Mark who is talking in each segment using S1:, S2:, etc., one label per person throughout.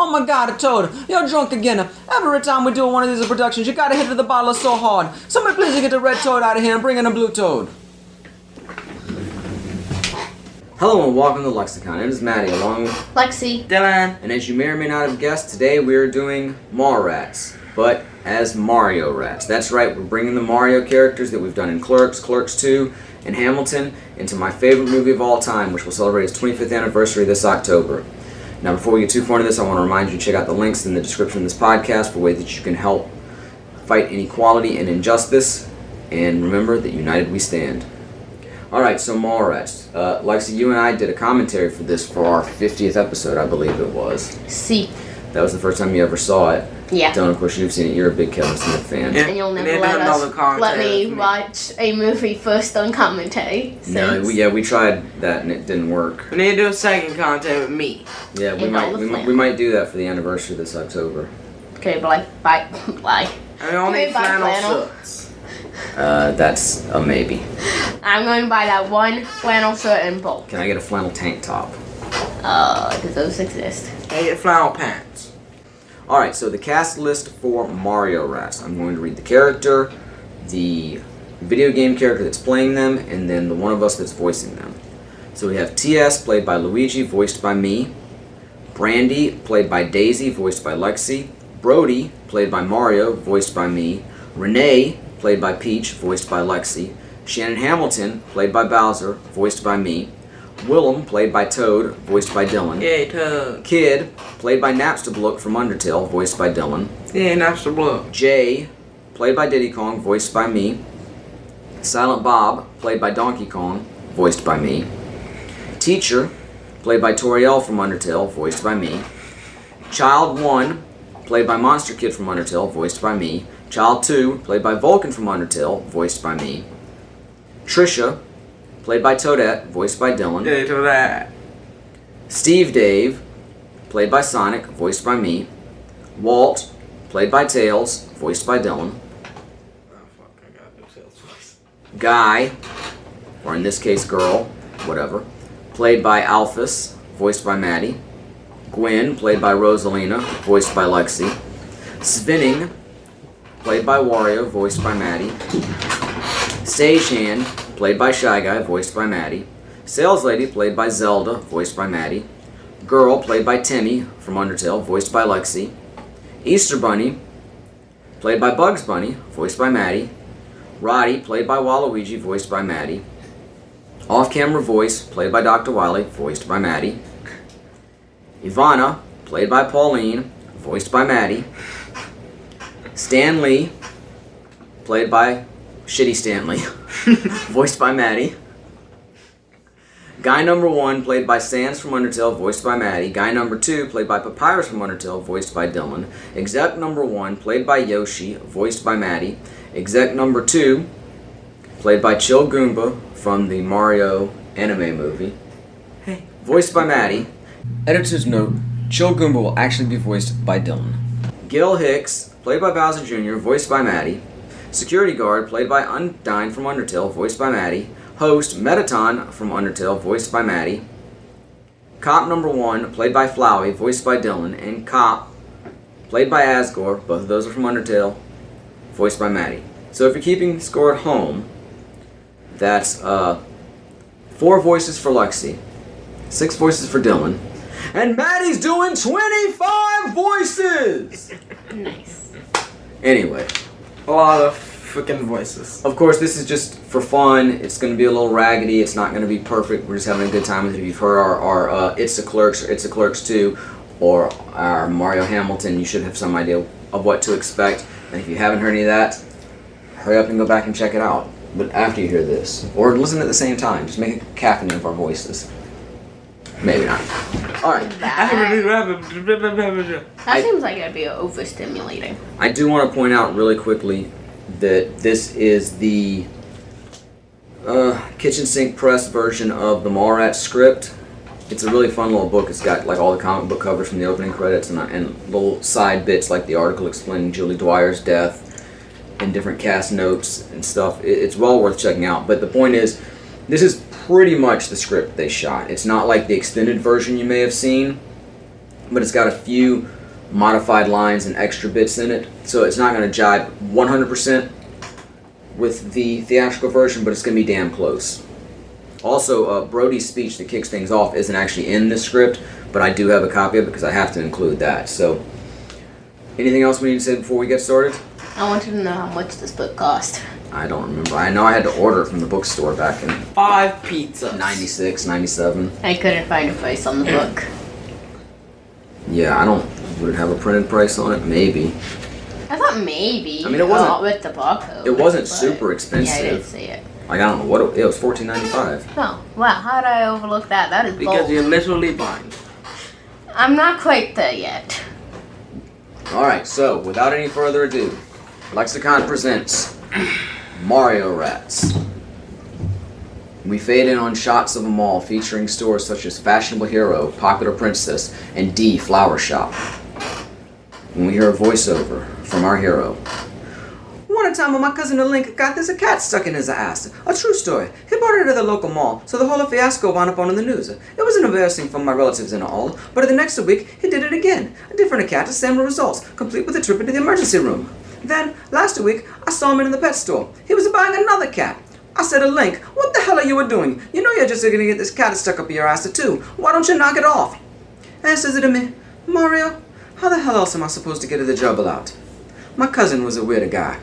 S1: Oh my god, Toad, you're drunk again. Every time we do one of these productions, you gotta hit the bottle so hard. Somebody please get the red Toad out of here and bring in a blue Toad. Hello and welcome to LexiCon. It is Maddie along with
S2: Lexi.
S3: Dylan.
S1: And as you may or may not have guessed, today we are doing Mallrats, but as Mariorats. That's right, we're bringing the Mario characters that we've done in Clerks, Clerks 2, and Hamilton into my favorite movie of all time, which will celebrate its 25th anniversary this October. Now, before we get too far into this, I want to remind you to check out the links in the description of this podcast for ways that you can help fight inequality and injustice. And remember that united we stand. Alright, so Mallrats. Lexi, you and I did a commentary for this for our 50th episode, I believe it was.
S2: See.
S1: That was the first time you ever saw it.
S2: Yeah.
S1: Dylan, of course, you've seen it. You're a big Kevin Smith fan.
S3: Yeah.
S2: And you'll never
S3: And
S2: let me watch a movie first on commentary.
S1: No, we tried that and it didn't work.
S3: We need to do a second commentary with me.
S1: Yeah, we
S2: And
S1: we might do that for the anniversary this October.
S2: Okay, but bye.
S3: I only
S2: Okay, bye,
S3: flannel
S2: flannel.
S3: shirts.
S1: That's a maybe.
S2: I'm going to buy that one flannel shirt in bulk.
S1: Can I get a flannel tank top?
S2: Does those exist?
S3: I get flannel pants.
S1: Alright, so the cast list for Mariorats. I'm going to read the character, the video game character that's playing them, and then the one of us that's voicing them. So we have TS, played by Luigi, voiced by me. Brandy, played by Daisy, voiced by Lexi. Brody, played by Mario, voiced by me. Renee, played by Peach, voiced by Lexi. Shannon Hamilton, played by Bowser, voiced by me. Willem, played by Toad, voiced by Dylan.
S3: Yay, Toad.
S1: Kid, played by Napstablook from Undertale, voiced by Dylan.
S3: Yay, Napster Blue.
S1: Jay, played by Diddy Kong, voiced by me. Silent Bob, played by Donkey Kong, voiced by me. Teacher, played by Toriel from Undertale, voiced by me. Child 1, played by Monster Kid from Undertale, voiced by me. Child 2, played by Vulcan from Undertale, voiced by me. Trisha, played by Toadette, voiced by Dylan.
S3: Yay, to that.
S1: Steve Dave, played by Sonic, voiced by me. Walt, played by Tails, voiced by Dylan.
S3: Oh, fuck, I got no sales voice.
S1: Guy, or in this case girl, whatever, played by Alphys, voiced by Maddie. Gwen, played by Rosalina, voiced by Lexi. Svinning, played by Wario, voiced by Maddie. Stagehand, played by Shy Guy, voiced by Maddie. Sales Lady, played by Zelda, voiced by Maddie. Girl, played by Timmy from Undertale, voiced by Lexi. Easter Bunny, played by Bugs Bunny, voiced by Maddie. Roddy, played by Waluigi, voiced by Maddie. Off-camera voice, played by Dr. Wily, voiced by Maddie. Ivana, played by Pauline, voiced by Maddie. Stan Lee, played by Shitty Stanley, voiced by Maddie. Guy number 1, played by Sans from Undertale, voiced by Maddie. Guy number 2, played by Papyrus from Undertale, voiced by Dylan. Exec number 1, played by Yoshi, voiced by Maddie. Exec number 2, played by Chill Goomba from the Mario anime movie, voiced by Maddie. Editor's note, Chill Goomba will actually be voiced by Dylan. Gil Hicks, played by Bowser Jr., voiced by Maddie. Security Guard, played by Undyne from Undertale, voiced by Maddie. Host, Metaton from Undertale, voiced by Maddie. Cop number 1, played by Flowey, voiced by Dylan. And Cop, played by Asgore, both of those are from Undertale, voiced by Maddie. So if you're keeping score at home, that's 4 voices for Lexi, 6 voices for Dylan, and Maddie's doing 25 voices!
S2: Nice.
S1: Anyway.
S3: A lot of freaking voices.
S1: Of course, this is just for fun. It's going to be a little raggedy. It's not going to be perfect. We're just having a good time with it. If you've heard our It's a Clerks or It's a Clerks 2 or our Mario Hamilton, you should have some idea of what to expect. And if you haven't heard any of that, hurry up and go back and check it out. But after you hear this, or listen at the same time, just make a cacophony of our voices. Maybe not. Alright.
S2: That seems like it'd be overstimulating.
S1: I do want to point out really quickly that this is the kitchen sink press version of the Mallrats script. It's a really fun little book. It's got like all the comic book covers from the opening credits and little side bits like the article explaining Julie Dwyer's death and different cast notes and stuff. It's well worth checking out. But the point is, this is pretty much the script they shot. It's not like the extended version you may have seen, but it's got a few modified lines and extra bits in it, so it's not going to jibe 100% with the theatrical version, but it's going to be damn close. Also, Brody's speech that kicks things off isn't actually in this script, but I do have a copy of it because I have to include that. So, anything else we need to say before we get started?
S2: I wanted to know how much this book cost.
S1: I don't remember. I know I had to order it from the bookstore back in
S3: 5 pizzas.
S1: 96, 97.
S2: I couldn't find a price on the book.
S1: Yeah, would it have a printed price on it? Maybe.
S2: I thought maybe.
S1: I mean, it wasn't-
S2: with the barcode.
S1: It wasn't
S2: but-
S1: super
S2: Yeah, I
S1: expensive.
S2: didn't see it.
S1: Like, I don't know what it was. $14.95.
S2: Oh, wow. How did I overlook that? That is
S3: Because
S2: bold.
S3: you're literally blind.
S2: I'm not quite there yet.
S1: Alright, so without any further ado, LexiCon presents Mariorats. We fade in on shots of a mall featuring stores such as Fashionable Hero, Popular Princess, and D Flower Shop. When we hear a voiceover from our hero. One time when my cousin Link got this a cat stuck in his ass. A true story. He brought it to the local mall, so the whole fiasco wound up on the news. It was embarrassing for my relatives and all, but the next week he did it again. A different cat, same results, complete with a trip into the emergency room. Then, last week, I saw him in the pet store. He was buying another cat. I said to Link, what the hell are you doing? You know you're just gonna get this cat stuck up your ass too. Why don't you knock it off? And says it to me, Mario, how the hell else am I supposed to get the trouble out? My cousin was a weird guy.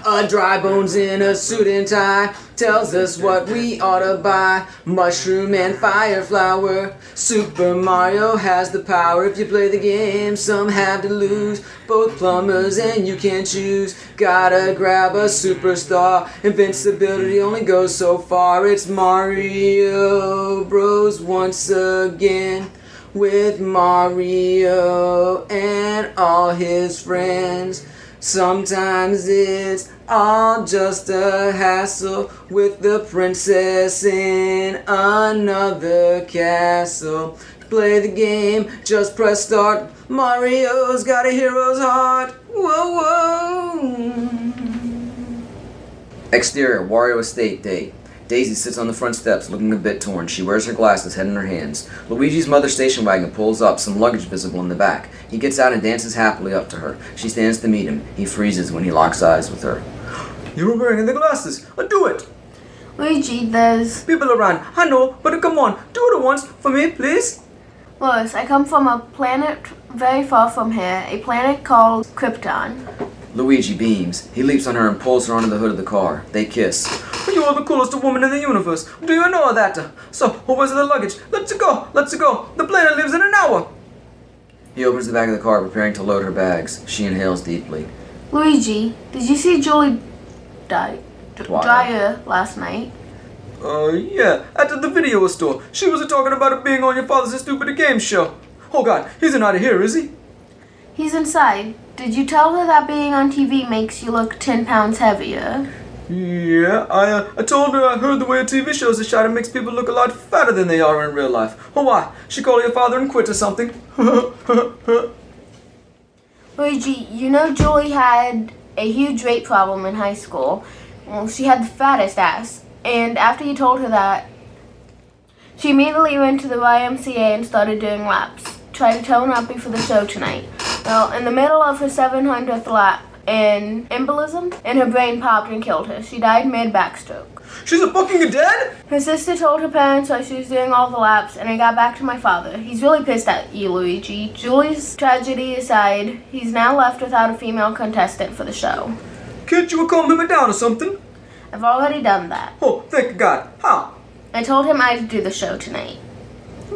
S1: A dry bones in a suit and tie tells us what we ought to buy. Mushroom and fire flower. Super Mario has the power. If you play the game, some have to lose. Both plumbers and you can choose. Gotta grab a superstar. Invincibility only goes so far. It's Mario Bros once again. With Mario and all his friends. Sometimes it's all just a hassle with the princess in another castle. Play the game, just press start. Mario's got a hero's heart. Whoa, whoa. Exterior, Wario Estate Day. Daisy sits on the front steps looking a bit torn. She wears her glasses, head in her hands. Luigi's mother's station wagon pulls up, some luggage visible in the back. He gets out and dances happily up to her. She stands to meet him. He freezes when he locks eyes with her. You were wearing the glasses. Do it.
S2: Luigi, there's...
S1: People around. I know, but come on. Do it once for me, please.
S2: Lois, I come from a planet very far from here, a planet called Krypton.
S1: Luigi beams. He leaps on her and pulls her onto the hood of the car. They kiss. You are the coolest woman in the universe. Do you know that? So, where's the luggage? Let's go. Let's go. The planet leaves in an hour. He opens the back of the car, preparing to load her bags. She inhales deeply.
S2: Luigi, did you see Julie Dyer last night?
S1: Yeah, at the video store. She was talking about it being on your father's stupid game show. Oh God, he's not here, is he?
S2: He's inside. Did you tell her that being on TV makes you look 10 pounds heavier?
S1: Yeah, I told her I heard the way TV shows are shot, it makes people look a lot fatter than they are in real life. Oh, why? She called your father and quit or something?
S2: Luigi, you know Julie had a huge weight problem in high school. Well, she had the fattest ass. And after you told her that, she immediately went to the YMCA and started doing laps. Tried to tone up before the show tonight. Well, in the middle of her 700th lap, an embolism in her brain popped and killed her. She died mid-backstroke.
S1: She's a fucking dead?
S2: Her sister told her parents while she was doing all the laps, and I got back to my father. He's really pissed at you, Luigi. Julie's tragedy aside, he's now left without a female contestant for the show.
S1: Can't you calm him down or something?
S2: I've already done that.
S1: Oh, thank God. How?
S2: I told him I'd do the show tonight.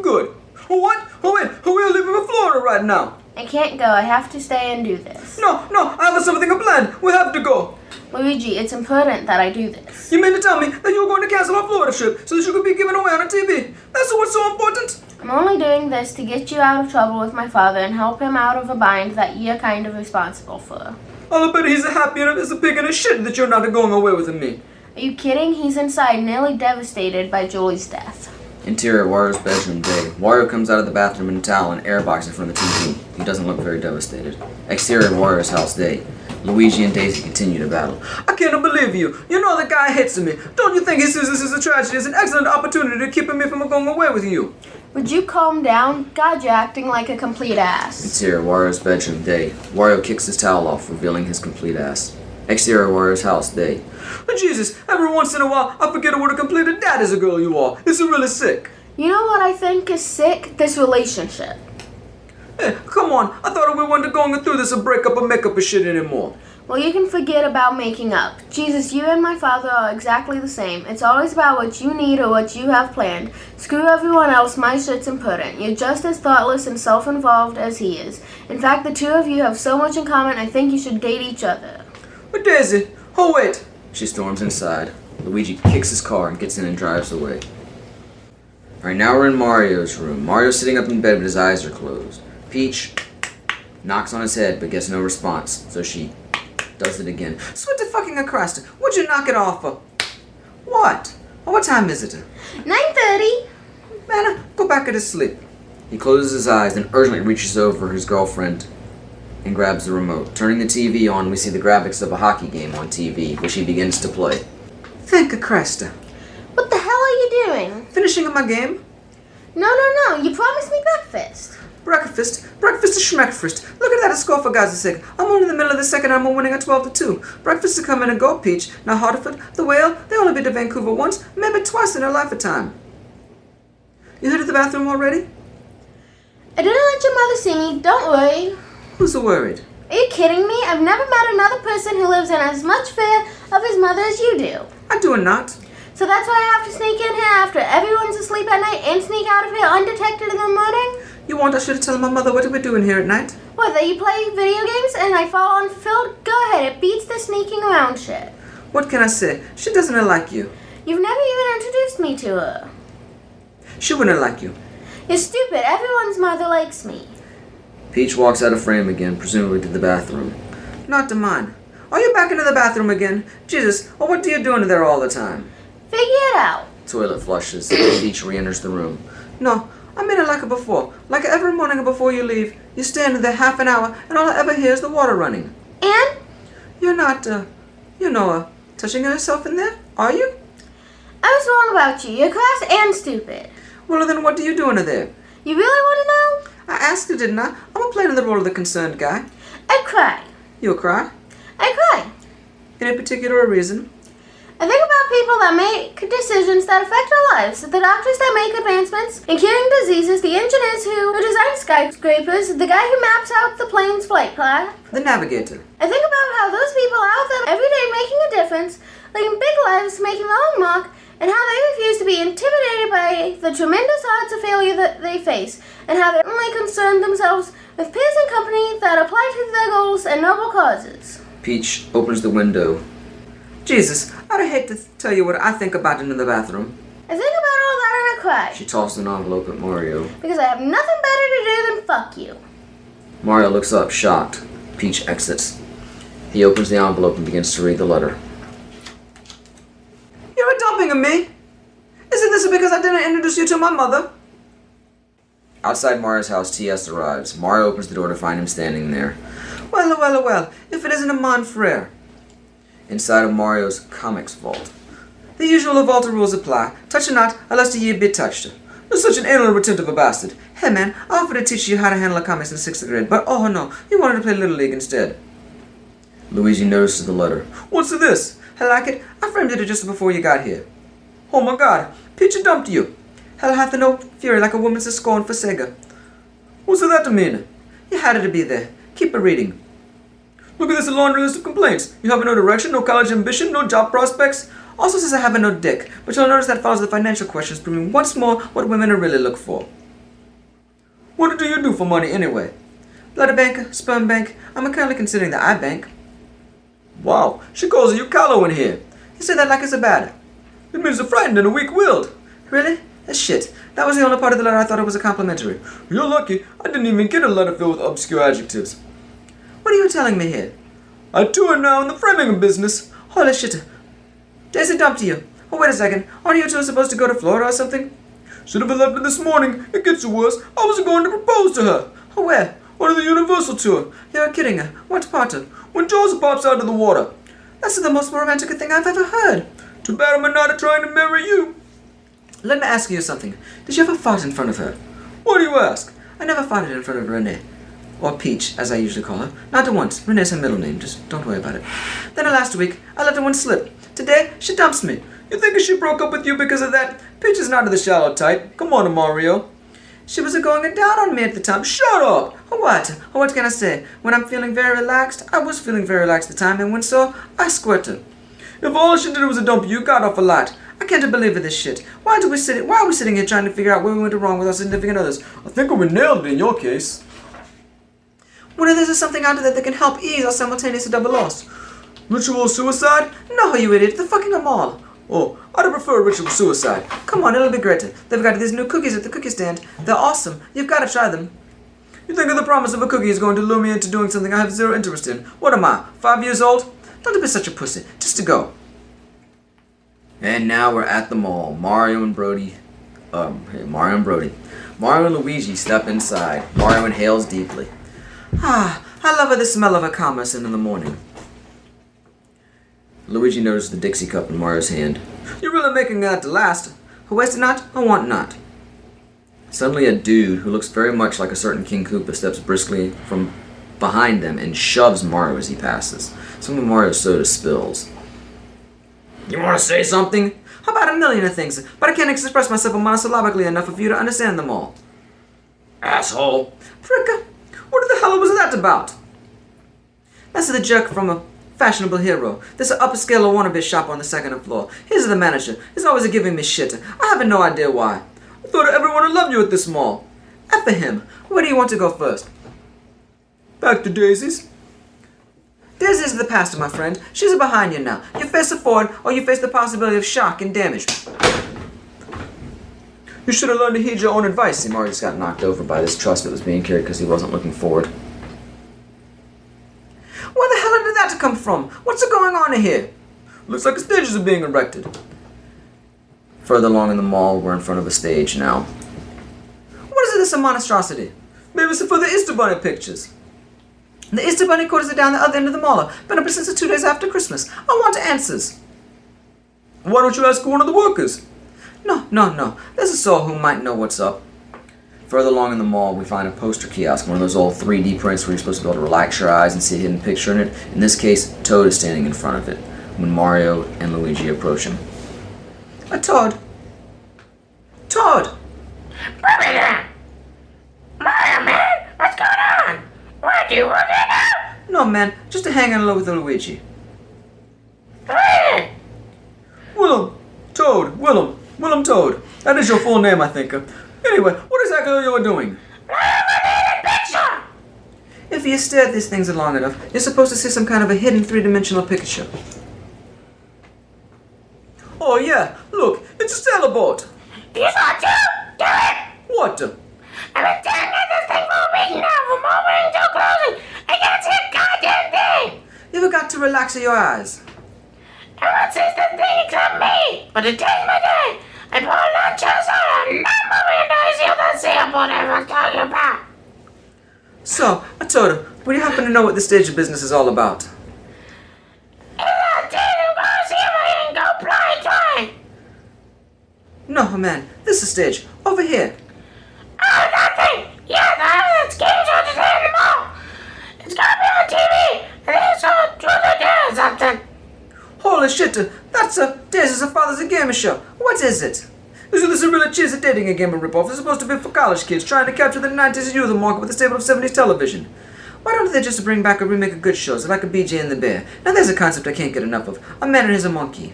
S1: Good. What? Oh, wait. We're leaving for Florida right now.
S2: I can't go. I have to stay and do this.
S1: No, I have something planned. We have to go.
S2: Luigi, it's important that I do this.
S1: You mean to tell me that you're going to cancel our Florida trip so that you could be given away on TV? That's what's so important?
S2: I'm only doing this to get you out of trouble with my father and help him out of a bind that you're kind of responsible for.
S1: I'll bet he's happy as a pig in a shit that you're not going away with me.
S2: Are you kidding? He's inside, nearly devastated by Julie's death.
S1: Interior, Wario's bedroom day. Wario comes out of the bathroom in a towel and airbox in front of the TV. He doesn't look very devastated. Exterior, Wario's house day. Luigi and Daisy continue to battle.
S3: I cannot believe you. You know the guy hits me. Don't you think he sees this as a tragedy, as an excellent opportunity to keep me from going away with you?
S2: Would you calm down? God, you're acting like a complete ass.
S1: Interior, Wario's bedroom, day. Wario kicks his towel off, revealing his complete ass. Exterior, Wario's house, day.
S3: Jesus, every once in a while I forget what a completed dad is a girl you are. It's really sick.
S2: You know what I think is sick? This relationship.
S3: Hey, come on. I thought we weren't going through this a breakup or makeup or shit anymore.
S2: Well, you can forget about making up. Jesus, you and my father are exactly the same. It's always about what you need or what you have planned. Screw everyone else, my shit's important. You're just as thoughtless and self-involved as he is. In fact, the two of you have so much in common, I think you should date each other.
S3: But Daisy, oh wait.
S1: She storms inside. Luigi kicks his car and gets in and drives away. Alright, now we're in Mario's room. Mario's sitting up in bed, but his eyes are closed. Peach knocks on his head, but gets no response, so she does it again.
S3: Sweet the fucking Christ, would you knock it off? What? What time is it?
S2: 9:30.
S3: Man, go back to sleep.
S1: He closes his eyes, then urgently reaches over his girlfriend and grabs the remote. Turning the TV on, we see the graphics of a hockey game on TV, which he begins to play.
S3: Thank Christ.
S2: What the hell are you doing?
S3: Finishing my game?
S2: No, you promised me breakfast.
S3: Breakfast is schmeckfast. Look at that score for God's sake. I'm only in the middle of the second and I'm winning at 12-2. Breakfast to come in and go, Peach. Now Hartford, the Whale, they only been to Vancouver once, maybe twice in their lifetime. You headed to the bathroom already?
S2: I didn't let your mother see me, don't worry.
S3: Who's so worried?
S2: Are you kidding me? I've never met another person who lives in as much fear of his mother as you do.
S3: I do not.
S2: So that's why I have to sneak in here after everyone's asleep at night and sneak out of here undetected in the morning?
S3: You want I should tell my mother what we're doing here at night?
S2: What, that you play video games and I fall unfulfilled? Go ahead, it beats the sneaking around shit.
S3: What can I say? She doesn't like you.
S2: You've never even introduced me to her.
S3: She wouldn't like you.
S2: You're stupid. Everyone's mother likes me.
S1: Peach walks out of frame again, presumably to the bathroom.
S3: Not to mine. Are you back into the bathroom again? Jesus, well, what are you doing there all the time?
S2: Figure it out.
S1: Toilet flushes, and Peach re-enters the room.
S3: No, I made it like it before. Like every morning before you leave, you stand there half an hour, and all I ever hear is the water running.
S2: And?
S3: You're not, touching yourself in there, are you?
S2: I was wrong about you. You're crass and stupid.
S3: Well, then what are you doing there?
S2: You really want to know?
S3: I asked you, didn't I? I'm playing the role of the concerned guy.
S2: I cry.
S3: You'll cry?
S2: I cry.
S3: Any particular reason?
S2: I think about people that make decisions that affect our lives. The doctors that make advancements in curing diseases, the engineers who design skyscrapers, the guy who maps out the plane's flight path.
S3: The navigator.
S2: I think about how those people are out there every day making a difference, living big lives, making their own mark, and how they refuse to be intimidated by the tremendous odds of failure that they face, and how they only concern themselves with peers and company that apply to their goals and noble causes.
S1: Peach opens the window.
S3: Jesus, I'd hate to tell you what I think about it in the bathroom.
S2: I think about all that and I cry.
S1: She tosses an envelope at Mario.
S2: Because I have nothing better to do than fuck you.
S1: Mario looks up, shocked. Peach exits. He opens the envelope and begins to read the letter.
S3: You're dumping of me? Isn't this because I didn't introduce you to my mother?
S1: Outside Mario's house, T.S. arrives. Mario opens the door to find him standing there.
S3: Well, if it isn't a mon frere.
S1: Inside of Mario's comics vault.
S3: The usual vault rules apply. Touch not, unless ye be touched. You're such an anal retentive a bastard. Hey man, I offered to teach you how to handle comics in 6th grade, but oh no, you wanted to play Little League instead.
S1: Luigi notices the letter.
S3: What's this? I like it. I framed it just before you got here. Oh my god, Peach dumped you. Hell hath no fury like a woman's scorn for Sega. What's that mean? You had it to be there. Keep it reading. Look at this laundry list of complaints. You have no direction, no college ambition, no job prospects. Also says I have no dick, but you'll notice that follows the financial questions, proving once more what women are really look for. What do you do for money anyway? Blood bank, sperm bank. I'm currently considering the eye bank. Wow, she calls you callow in here. You say that like it's a bad. It means a frightened and a weak-willed. Really? That's shit. That was the only part of the letter I thought it was a complimentary. You're lucky. I didn't even get a letter filled with obscure adjectives. What are you telling me here? I tour now in the framing business. Holy shit. Daisy dumped you. Oh, wait a second. Aren't you two supposed to go to Florida or something? Should have left it this morning. It gets worse. I was going to propose to her. Oh, where? Or the Universal tour. You're kidding. What part? When Joseph pops out of the water. That's the most romantic thing I've ever heard. Too bad I'm not trying to marry you. Let me ask you something. Did you ever fart in front of her? Why do you ask? I never farted in front of Renee. Or Peach, as I usually call her. Not once. Renee's her middle name. Just don't worry about it. Then last week, I let one slip. Today, she dumps me. You think she broke up with you because of that? Peach is not of the shallow type. Come on, Mario. She was going down on me at the time. Shut up! What? What can I say? When I'm feeling very relaxed, I was feeling very relaxed at the time, and when so, I squirted. If all she did was dump you, got off a lot. I can't believe this shit. Why are we sitting here trying to figure out where we went wrong with our significant others? I think we nailed it in your case. What if there's something out there that can help ease our simultaneous double loss? Ritual suicide? No, you idiot. The fucking Amal. Oh, I'd prefer ritual suicide. Come on, it'll be great. They've got these new cookies at the cookie stand. They're awesome. You've got to try them. You think the promise of a cookie is going to lure me into doing something I have zero interest in? What am I, 5 years old? Don't be such a pussy. Just to go.
S1: And now we're at the mall. Mario and Brody. Mario and Luigi step inside. Mario inhales deeply.
S3: Ah, I love the smell of a commerce in the morning.
S1: Luigi notices the Dixie cup in Mario's hand.
S3: You're really making that to last. Who waste not, I want not.
S1: Suddenly a dude who looks very much like a certain King Koopa steps briskly from behind them and shoves Mario as he passes. Some of Mario's soda spills. You want to say something?
S3: How about a million of things, but I can't express myself monosyllabically enough for you to understand them all.
S1: Asshole.
S3: Fricka, what the hell was that about? That's the jerk from a fashionable hero. There's an upscale wannabe shop on the second floor. Here's the manager. He's always giving me shit. I have no idea why. I thought everyone would love you at this mall. F for him. Where do you want to go first? Back to Daisy's. Daisy's the past, my friend. She's behind you now. You face it forward, or you face the possibility of shock and damage.
S1: You should have learned to heed your own advice. See, Mario just got knocked over by this truss that was being carried because he wasn't looking forward.
S3: Where the hell did that come from? What's going on here? Looks like stages are being erected.
S1: Further along in the mall, we're in front of a stage now.
S3: What is this, a monstrosity? Maybe it's for the Easter Bunny pictures. The Easter Bunny quarters are down the other end of the mall. Been up since 2 days after Christmas. I want answers. Why don't you ask one of the workers? No. There's a soul who might know what's up.
S1: Further along in the mall, we find a poster kiosk, one of those old 3D prints where you're supposed to be able to relax your eyes and see a hidden picture in it. In this case, Toad is standing in front of it when Mario and Luigi approach him.
S3: A Toad? Toad!
S4: Mario, man, what's going on? Why do you work it out?
S3: No, man, just hanging low with Luigi.
S4: Hey!
S3: Willem Toad. That is your full name, I think. Anyway, what exactly are you doing?
S4: Picture!
S3: If you stare at these things long enough, you're supposed to see some kind of a hidden three-dimensional picture. Oh yeah, look, it's a sailboat.
S4: Do you saw too? Do it!
S3: What?
S4: I've been staring at this thing for a week now, from opening until closing. I can't see a goddamn thing!
S3: You ever got to relax your eyes?
S4: Everyone sees this thing except me, but today's my day. I pull on chest out and not moving until I see what that sailboat everyone's talking about.
S3: So, Toad, would you happen to know what the stage of business is all about?
S4: I'm gonna see if I can go blind trying.
S3: No, man, this is stage. Over here.
S4: Oh, nothing! Yeah, that's game show today in the mall. It's gonna be on TV. I think it's on Truth or Dare or something.
S3: Holy shit, that's Daisy's Father's a Gamer Show. What is it? Is this a really cheesy dating a gamer ripoff? It's supposed to be for college kids trying to capture the 90s youth market with a stable of 70s television. Why don't they just bring back a remake of good shows like a BJ and the Bear? Now there's a concept I can't get enough of. A man and his monkey.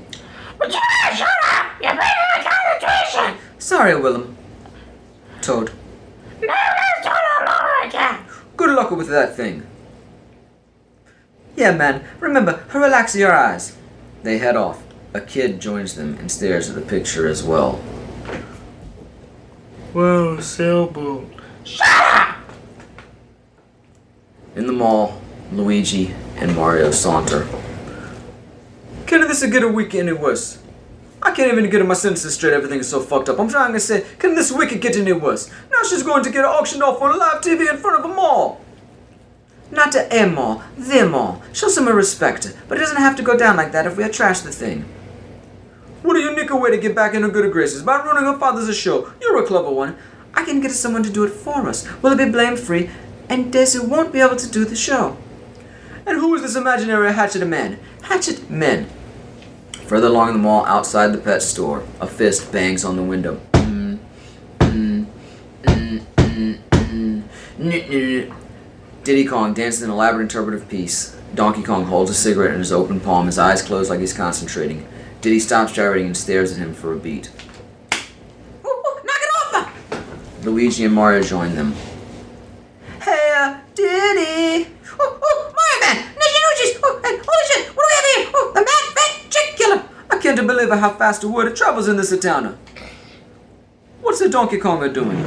S4: Would you shut up? You're breaking my concentration.
S3: Sorry, Willem. Toad.
S4: No, let's do it all over again.
S3: Good luck with that thing. Yeah, man. Remember, relax your eyes.
S1: They head off. A kid joins them and stares at the picture as well.
S3: Whoa, sailboat.
S4: Shut up!
S1: In the mall, Luigi and Mario saunter.
S3: Can this get a week any worse? I can't even get my sentences straight, everything is so fucked up. I'm trying to say, can this week get any worse? Now she's going to get auctioned off on live TV in front of them all. Not to them all, them all. Show some respect. But it doesn't have to go down like that if we trash the thing. What do you nick away to get back in her good graces? By ruining her father's show. You're a clever one. I can get someone to do it for us. We'll be blame-free, and Desi won't be able to do the show. And who is this imaginary Hatchet Man? Hatchet Men.
S1: Further along the mall, outside the pet store, a fist bangs on the window. Diddy Kong dances an elaborate interpretive piece. Donkey Kong holds a cigarette in his open palm, his eyes closed like he's concentrating. Diddy stops gyrating and stares at him for a beat.
S3: Knock it off!
S1: Luigi and Mario join them.
S3: Hey, Diddy! Mario Man! Ninja holy shit! What do we have here? The mad fat chick killer! I can't believe how fast the word travels in this town. What's the Donkey Konger doing?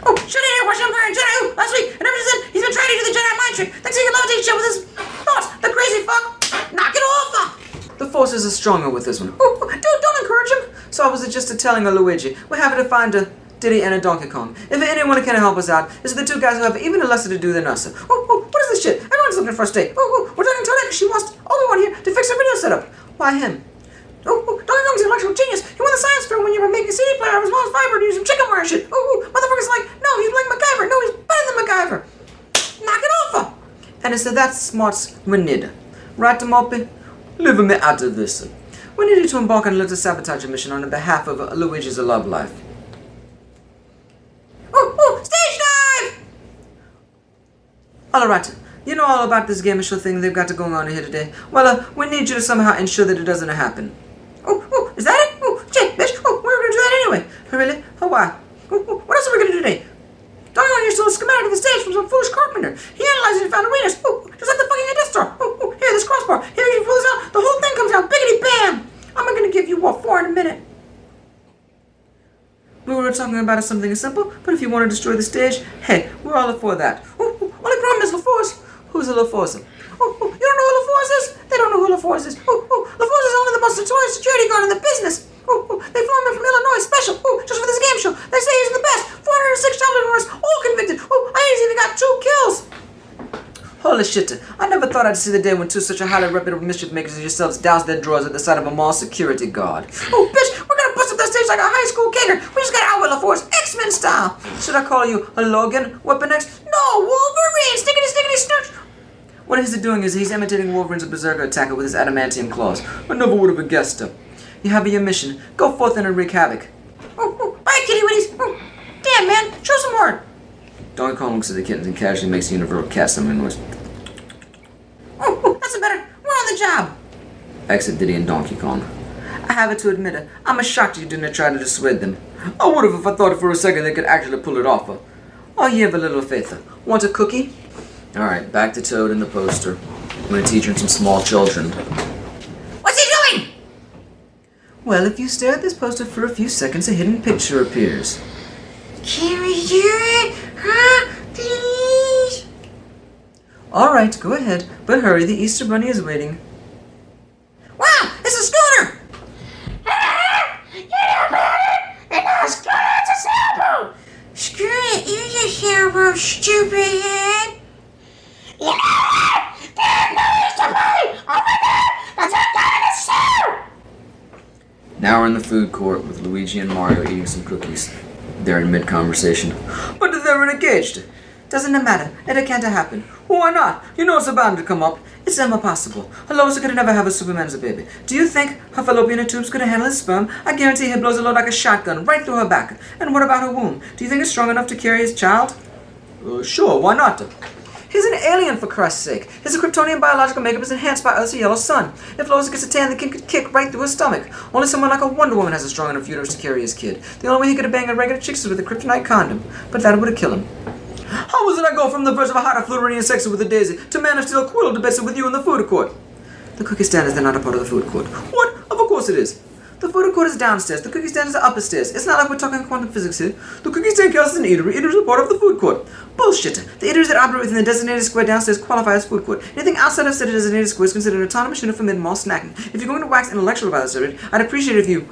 S3: Oh, shut in here, watch him wearing Jedi last week, and ever since then, he's been trying to do the Jedi mind trick. Thinks he can levitate shit with his thoughts. The crazy fuck! Knock it off! The forces are stronger with this one. Don't encourage him. So I was just telling a Luigi, we're having to find a Diddy and a Donkey Kong. If anyone can help us out, it's the two guys who have even less to do than us. What is this shit? Everyone's looking for a stake. We're talking to her. She wants Obi-Wan here to fix her video setup. Why him? Donkey Kong's an intellectual genius. He won the science fair when you were making a CD player of his mom's fiber to use some chicken wire shit. Motherfucker's like, no, he's like MacGyver. No, he's better than MacGyver. Knock it off. And it's that smarts we need. Right, Moppy? Leave me out of this. We needed to embark on a little sabotage mission on behalf of Luigi's love life. Stage dive! Alright, you know all about this game show thing they've got going on here today. Well, we need you to somehow ensure that it doesn't happen. Is that it? Shit, bitch, we were gonna do that anyway. Really? Why? What else are we gonna do today? Donkey Kong here stole a schematic of the stage from some foolish carpenter. He analyzed it and found a weakness. Just like the fucking Death Star. Here, this crossbar. Here, you pull this out. The whole thing comes out. Biggity bam! I'm gonna give you what for in a minute. We were talking about something simple, but if you want to destroy the stage, hey, we're all for that. Only problem is LaForce. Who's a LaForce? You don't know who LaForce is? They don't know who LaForce is. LaForce is only the most notorious security guard in the business. They flew him in from Illinois special, just for this game show. They say he's the best. 406 child arrests, all convicted. He's even got 2 kills. Holy shit, I never thought I'd see the day when two such a highly reputable mischief makers as yourselves douse their drawers at the sight of a mall security guard. Bitch, we're gonna bust up that stage like a high school kicker. We just gotta outwit LaForce, X-Men style. Should I call you a Logan, Weapon X? No, Wolverine, stickety snooch. What he's doing is he's imitating Wolverine's berserker attacker with his adamantium claws. I never would have guessed it. You have your mission. Go forth and wreak havoc. Bye, kitty witties. Damn, man, show some heart. Donkey Kong looks at the kittens and casually makes the universal cat summon noise. That's better. We're on the job. Exit Diddy and Donkey Kong. I have to admit it. I'm shocked you didn't try to dissuade them. I would have if I thought for a second they could actually pull it off. Oh, you have a little faith. Want a cookie?
S1: Alright, back to Toad and the poster. I'm going to teach some small children.
S3: What's he doing? Well, if you stare at this poster for a few seconds, a hidden picture appears. Can we do it? Huh? Please? Alright, go ahead, but hurry, the Easter Bunny is waiting. Wow, it's a scooter!
S4: You don't believe it? And I was going to sailboat.
S3: Screw it, you're a sailboat, stupid.
S4: You know what? There's no Easter Bunny over there. That's a guy in a suit.
S1: Now we're in the food court with Luigi and Mario eating some cookies. They're in mid-conversation.
S3: But they're engaged. Doesn't matter. It can't happen. Why not? You know it's bound to come up. It's impossible. Lois could never have a Superman's baby. Do you think her fallopian tubes could handle his sperm? I guarantee he blows a load like a shotgun right through her back. And what about her womb? Do you think it's strong enough to carry his child? Sure, why not? He's an alien, for Christ's sake. His Kryptonian biological makeup is enhanced by Earth's yellow sun. If Lois gets a tan, the kid could kick right through his stomach. Only someone like a Wonder Woman has a strong enough uterus to carry his kid. The only way he could have banged a regular chick is with a kryptonite condom. But that would have killed him. How was it I go from the verge of a hot Floridian sex with a daisy to Man of Steel quill to best with you in the food court? The cookie stand is not a part of the food court. What? Of course it is. The food court is downstairs. The cookie stand is upstairs. It's not like we're talking quantum physics here. The cookie stand counts as an eatery. Eaters are part of the food court. Bullshit. The eaters that operate within the designated square downstairs qualify as food court. Anything outside of said designated square is considered an autonomous unit for mid-mall snacking. If you're going to wax intellectual about the subject, I'd appreciate it if you...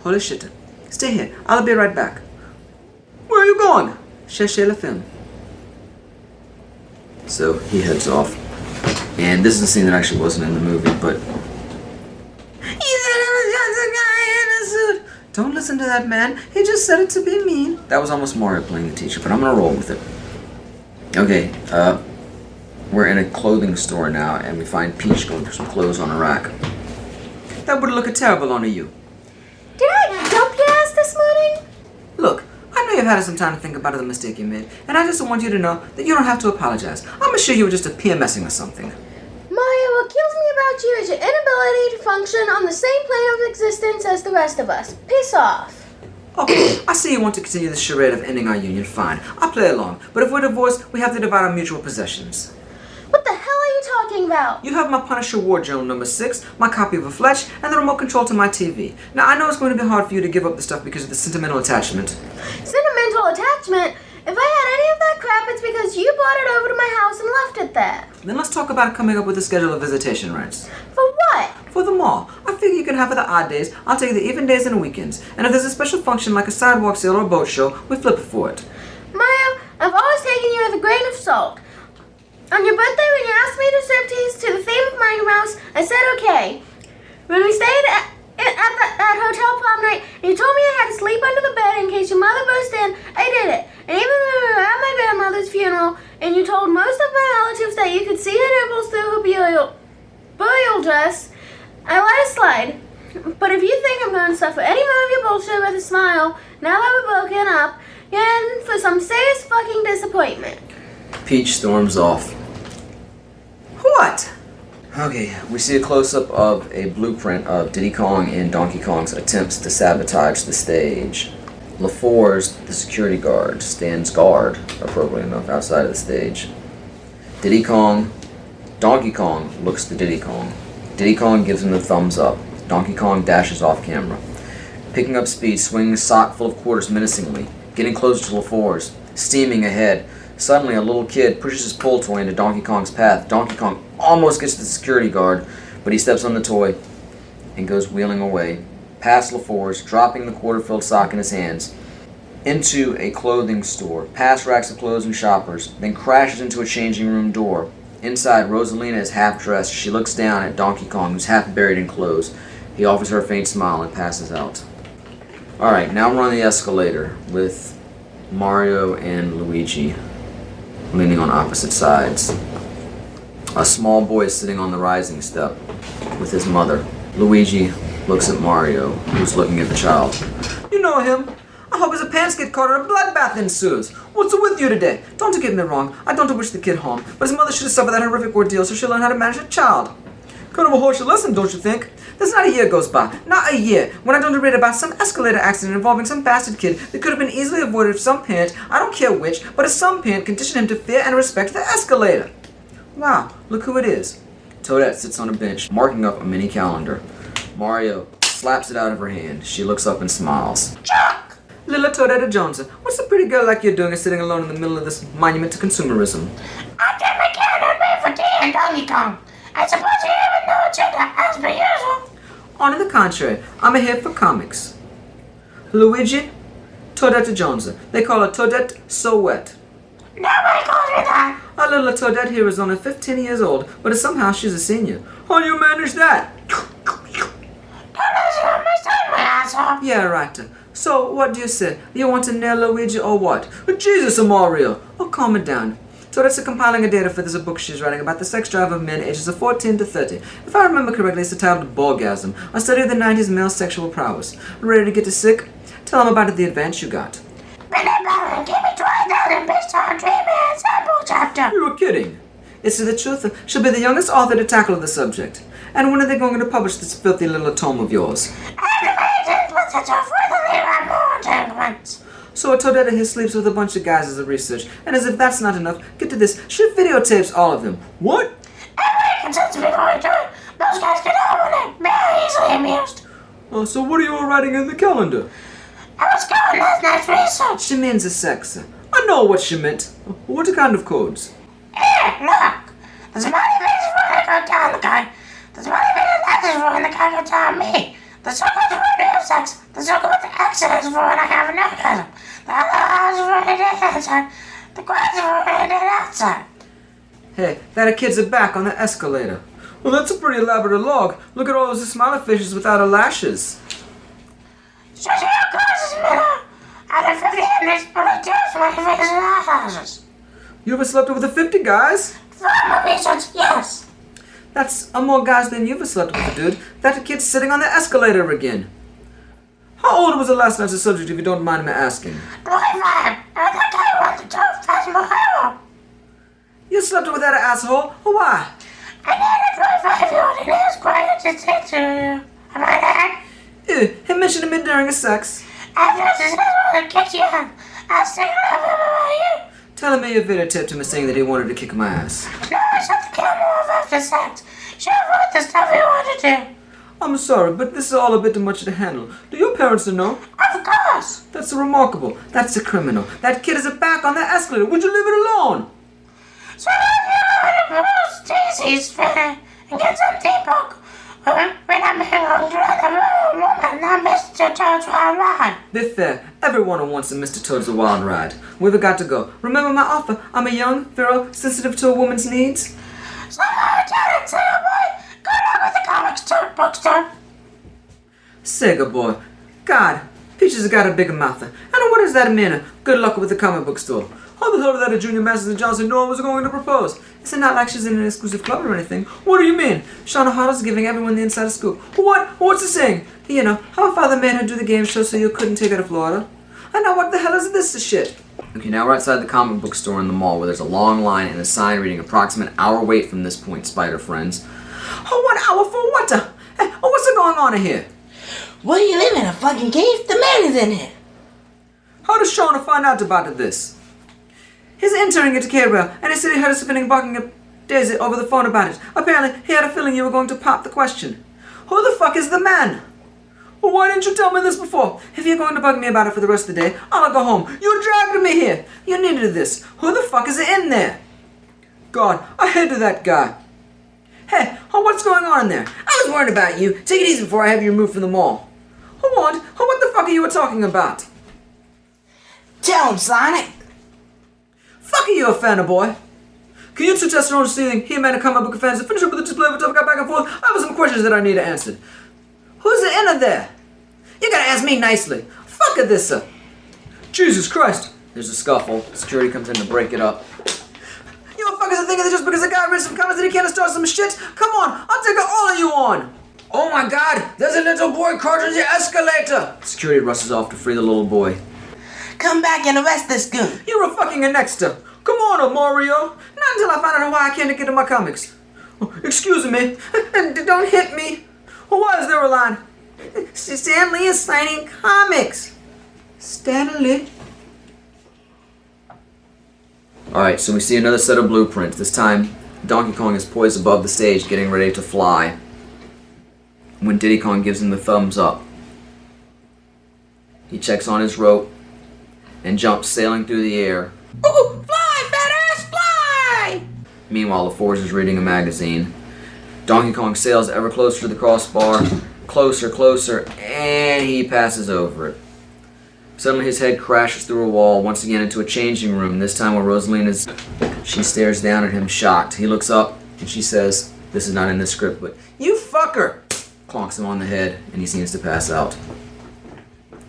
S3: Holy shit. Stay here. I'll be right back. Where are you going? Cherchez le film.
S1: So he heads off. And this is a scene that actually wasn't in the movie, but...
S3: He said it was just a guy in a suit. Don't listen to that man. He just said it to be mean.
S1: That was almost Mario playing the teacher, but I'm gonna roll with it. Okay, we're in a clothing store now, and we find Peach going through some clothes on a rack.
S3: That would look terrible on you.
S2: Did I dump your ass this morning?
S3: Look, I know you've had some time to think about the mistake you made, and I just want you to know that you don't have to apologize. I'm sure you were just a PMSing or something.
S2: Mario, what kills me about you is your inability to function on the same plane of existence as the rest of us. Piss off.
S3: Okay, I see you want to continue the charade of ending our union. Fine, I'll play along. But if we're divorced, we have to divide our mutual possessions.
S2: What the hell are you talking about?
S3: You have my Punisher War Journal number 6, my copy of A Fletch, and the remote control to my TV. Now, I know it's going to be hard for you to give up the stuff because of the sentimental attachment.
S2: Sentimental attachment? If I had any of that crap, it's because you brought it over to my house and left it there.
S3: Then let's talk about coming up with a schedule of visitation rights.
S2: For what?
S3: For the mall. I figure you can have it the odd days, I'll take the even days and weekends. And if there's a special function like a sidewalk sale or a boat show, we flip it for it.
S2: Mario, I've always taken you with a grain of salt. On your birthday, when you asked me to striptease to the theme of Mighty Mouse, I said okay. When we stayed at that hotel prom night, and you told me I had to sleep under the bed in case your mother burst in, I did it. And even when we were at my grandmother's funeral, and you told most of my relatives that you could see her nipples through her burial dress, I let it slide. But if you think I'm going to suffer any more of your bullshit with a smile, now that we're broken up, you're in for some serious fucking disappointment.
S1: Peach storms off.
S3: What?
S1: Okay, we see a close-up of a blueprint of Diddy Kong and Donkey Kong's attempts to sabotage the stage. LaFours, the security guard, stands guard, appropriately enough, outside of the stage. Donkey Kong looks to Diddy Kong. Diddy Kong gives him the thumbs up. Donkey Kong dashes off camera. Picking up speed, swinging a sock full of quarters menacingly, getting closer to LaFours, steaming ahead. Suddenly, a little kid pushes his pull toy into Donkey Kong's path. Donkey Kong almost gets to the security guard, but he steps on the toy and goes wheeling away, past LaFours, dropping the quarter-filled sock in his hands, into a clothing store, past racks of clothes and shoppers, then crashes into a changing room door. Inside, Rosalina is half-dressed. She looks down at Donkey Kong, who's half-buried in clothes. He offers her a faint smile and passes out. Alright, now we're on the escalator with Mario and Luigi leaning on opposite sides. A small boy is sitting on the rising step with his mother. Luigi looks at Mario, who's looking at the child.
S3: You know him. I hope his pants get caught or a bloodbath ensues. What's with you today? Don't get me wrong. I don't wish the kid harm, but his mother should have suffered that horrific ordeal so she'll learn how to manage a child. Kind of a harsh lesson, don't you think? There's not a year goes by, not a year, when I don't read about some escalator accident involving some bastard kid that could have been easily avoided if some parent, I don't care which, but if some parent conditioned him to fear and respect the escalator. Wow, look who it is.
S1: Toadette sits on a bench, marking up a mini calendar. Mario slaps it out of her hand. She looks up and smiles.
S4: Chuck!
S3: Little Toadette Jones, what's a pretty girl like you're doing sitting alone in the middle of this monument to consumerism?
S4: I did my calendar made for tea and Donkey Kong. I suppose you have no agenda as per usual.
S3: On the contrary, I'm here for comics. Luigi, Toadette Jones. They call her Toadette So Wet.
S4: Nobody calls me that.
S3: Our little Toadette here is only 15 years old, but somehow she's a senior. How do you manage that?
S4: Don't listen to my son, my asshole.
S3: Yeah, right. So, what do you say? You want to nail Luigi or what? Jesus, Mario! Oh, calm it down. Toadette's compiling a data for this book she's writing about the sex drive of men ages of 14 to 30. If I remember correctly, it's titled Borgasm, a study of the 90s male sexual prowess. Ready to get to sick? Tell them about it, the advance you got.
S4: Billy Bowden, give me 20,000 bits on Dreamman sample chapter.
S3: You were kidding. It's the truth. She'll be the youngest author to tackle the subject. And when are they going to publish this filthy little tome of yours? So Toadette here sleeps with a bunch of guys as a research, and as if that's not enough, get to this, she videotapes all of them. What?
S4: Everybody consents before we do it. Those guys get on it. Very easily amused.
S3: So what are you all writing in the calendar?
S4: I was going last night's research.
S3: She means a sex. I know what she meant. What kind of codes?
S4: Here, look. The smiley face is when I go down the guy. The smiley face is when the guy goes down me. The circle is when I have sex. The circle with the X is when I have an orgasm. The other is when I did inside. The grass is when I did outside.
S3: Hey, that kid's back on the escalator. Well, that's a pretty elaborate log. Look at all those smiley faces without lashes.
S4: Shut your glasses, Miller. Out of 50 handles, only 2 smiley faces and eyelashes.
S3: You ever slept with 50 guys?
S4: 4 more reasons, yes.
S3: That's more guys than you've slept with, dude. That kid's sitting on the escalator again. How old was the last night's subject, if you don't mind me asking?
S4: 25. And that guy wanted to fast more hero.
S3: You slept with that asshole? Why?
S4: I need a 25-year-old and he was quiet to say to you. Am I right?
S3: Ew, he mentioned me during a sex.
S4: After this is going to get you on. I'll sing love about you.
S3: Telling me your videotape to me saying that he wanted to kick my ass.
S4: No, I shut the camera off after sex. Should avoid the stuff you want to do.
S3: I'm sorry, but this is all a bit too much to handle. Do your parents know?
S4: Of course.
S3: That's remarkable. That's a criminal. That kid is back on the escalator. Would you leave it alone?
S4: So if you want to roast Daisy's fair and get some teapot, when I'm hanging to the woman, not Mr. Toad's Wild Ride.
S3: Be fair. Everyone wants a Mr. Toad's a Wild Ride. We've got to go. Remember my offer. I'm a young, virile, sensitive to a woman's needs.
S4: So I tell it, Sega Boy. Good luck with the comics bookstore.
S3: Sega boy. God, Peaches has got a big mouth. And what does that mean? Good luck with the comic book store. How the hell did that a Junior Masters and Johnson know I was going to propose? It's not like she's in an exclusive club or anything. What do you mean? Shauna Hartle's giving everyone the inside scoop. What? What's the saying? You know, how her father made her do the game show so you couldn't take her to Florida. And now what the hell is this shit?
S1: Okay, now we're outside the comic book store in the mall where there's a long line and a sign reading approximate hour wait from this point, Spider friends.
S3: Oh, 1 hour for what? Hey, what's going on here?
S5: What do you live in a fucking cave? The man is in here.
S3: How does Shauna find out about this? He's entering into K-Rail, and he said he heard us spinning barking at Daisy over the phone about it. Apparently, he had a feeling you were going to pop the question. Who the fuck is the man? Well, why didn't you tell me this before? If you're going to bug me about it for the rest of the day, I'll go home. You dragged me here. You needed this. Who the fuck is in there? God, I hated that guy. Hey, what's going on in there? I was worried about you. Take it easy before I have you removed from the mall. What the fuck are you talking about?
S5: Tell him, Sonic.
S3: Fuck you, a fan boy. Can you two testosterone stealing He-Man and comic book fans and finish up with the display of a tough guy back and forth? I have some questions that I need answered. Who's in there? You gotta ask me nicely. Fuck this. Jesus Christ.
S1: There's a scuffle. Security comes in to break it up.
S3: You fuckers are thinking that just because a guy read some comments that he can't start some shit? Come on, I'll take all of you on. Oh my god, there's a little boy caught on the escalator.
S1: Security rushes off to free the little boy.
S5: Come back and arrest this goon.
S3: You're a fucking annexter. Come on, Mario. Not until I find out why I can't get to my comics. Oh, excuse me. Don't hit me. Why is there a line? Stan Lee is signing comics. Stanley.
S1: Alright, so we see another set of blueprints. This time, Donkey Kong is poised above the stage, getting ready to fly. When Diddy Kong gives him the thumbs up, he checks on his rope and jumps sailing through the air.
S5: Ooh, fly, fat ass, fly!
S1: Meanwhile, LaForge is reading a magazine. Donkey Kong sails ever closer to the crossbar, closer, and he passes over it. Suddenly his head crashes through a wall, once again into a changing room, this time where Rosaline is... She stares down at him, shocked. He looks up, and she says, this is not in the script, but, "You fucker!" Clonks him on the head, and he seems to pass out.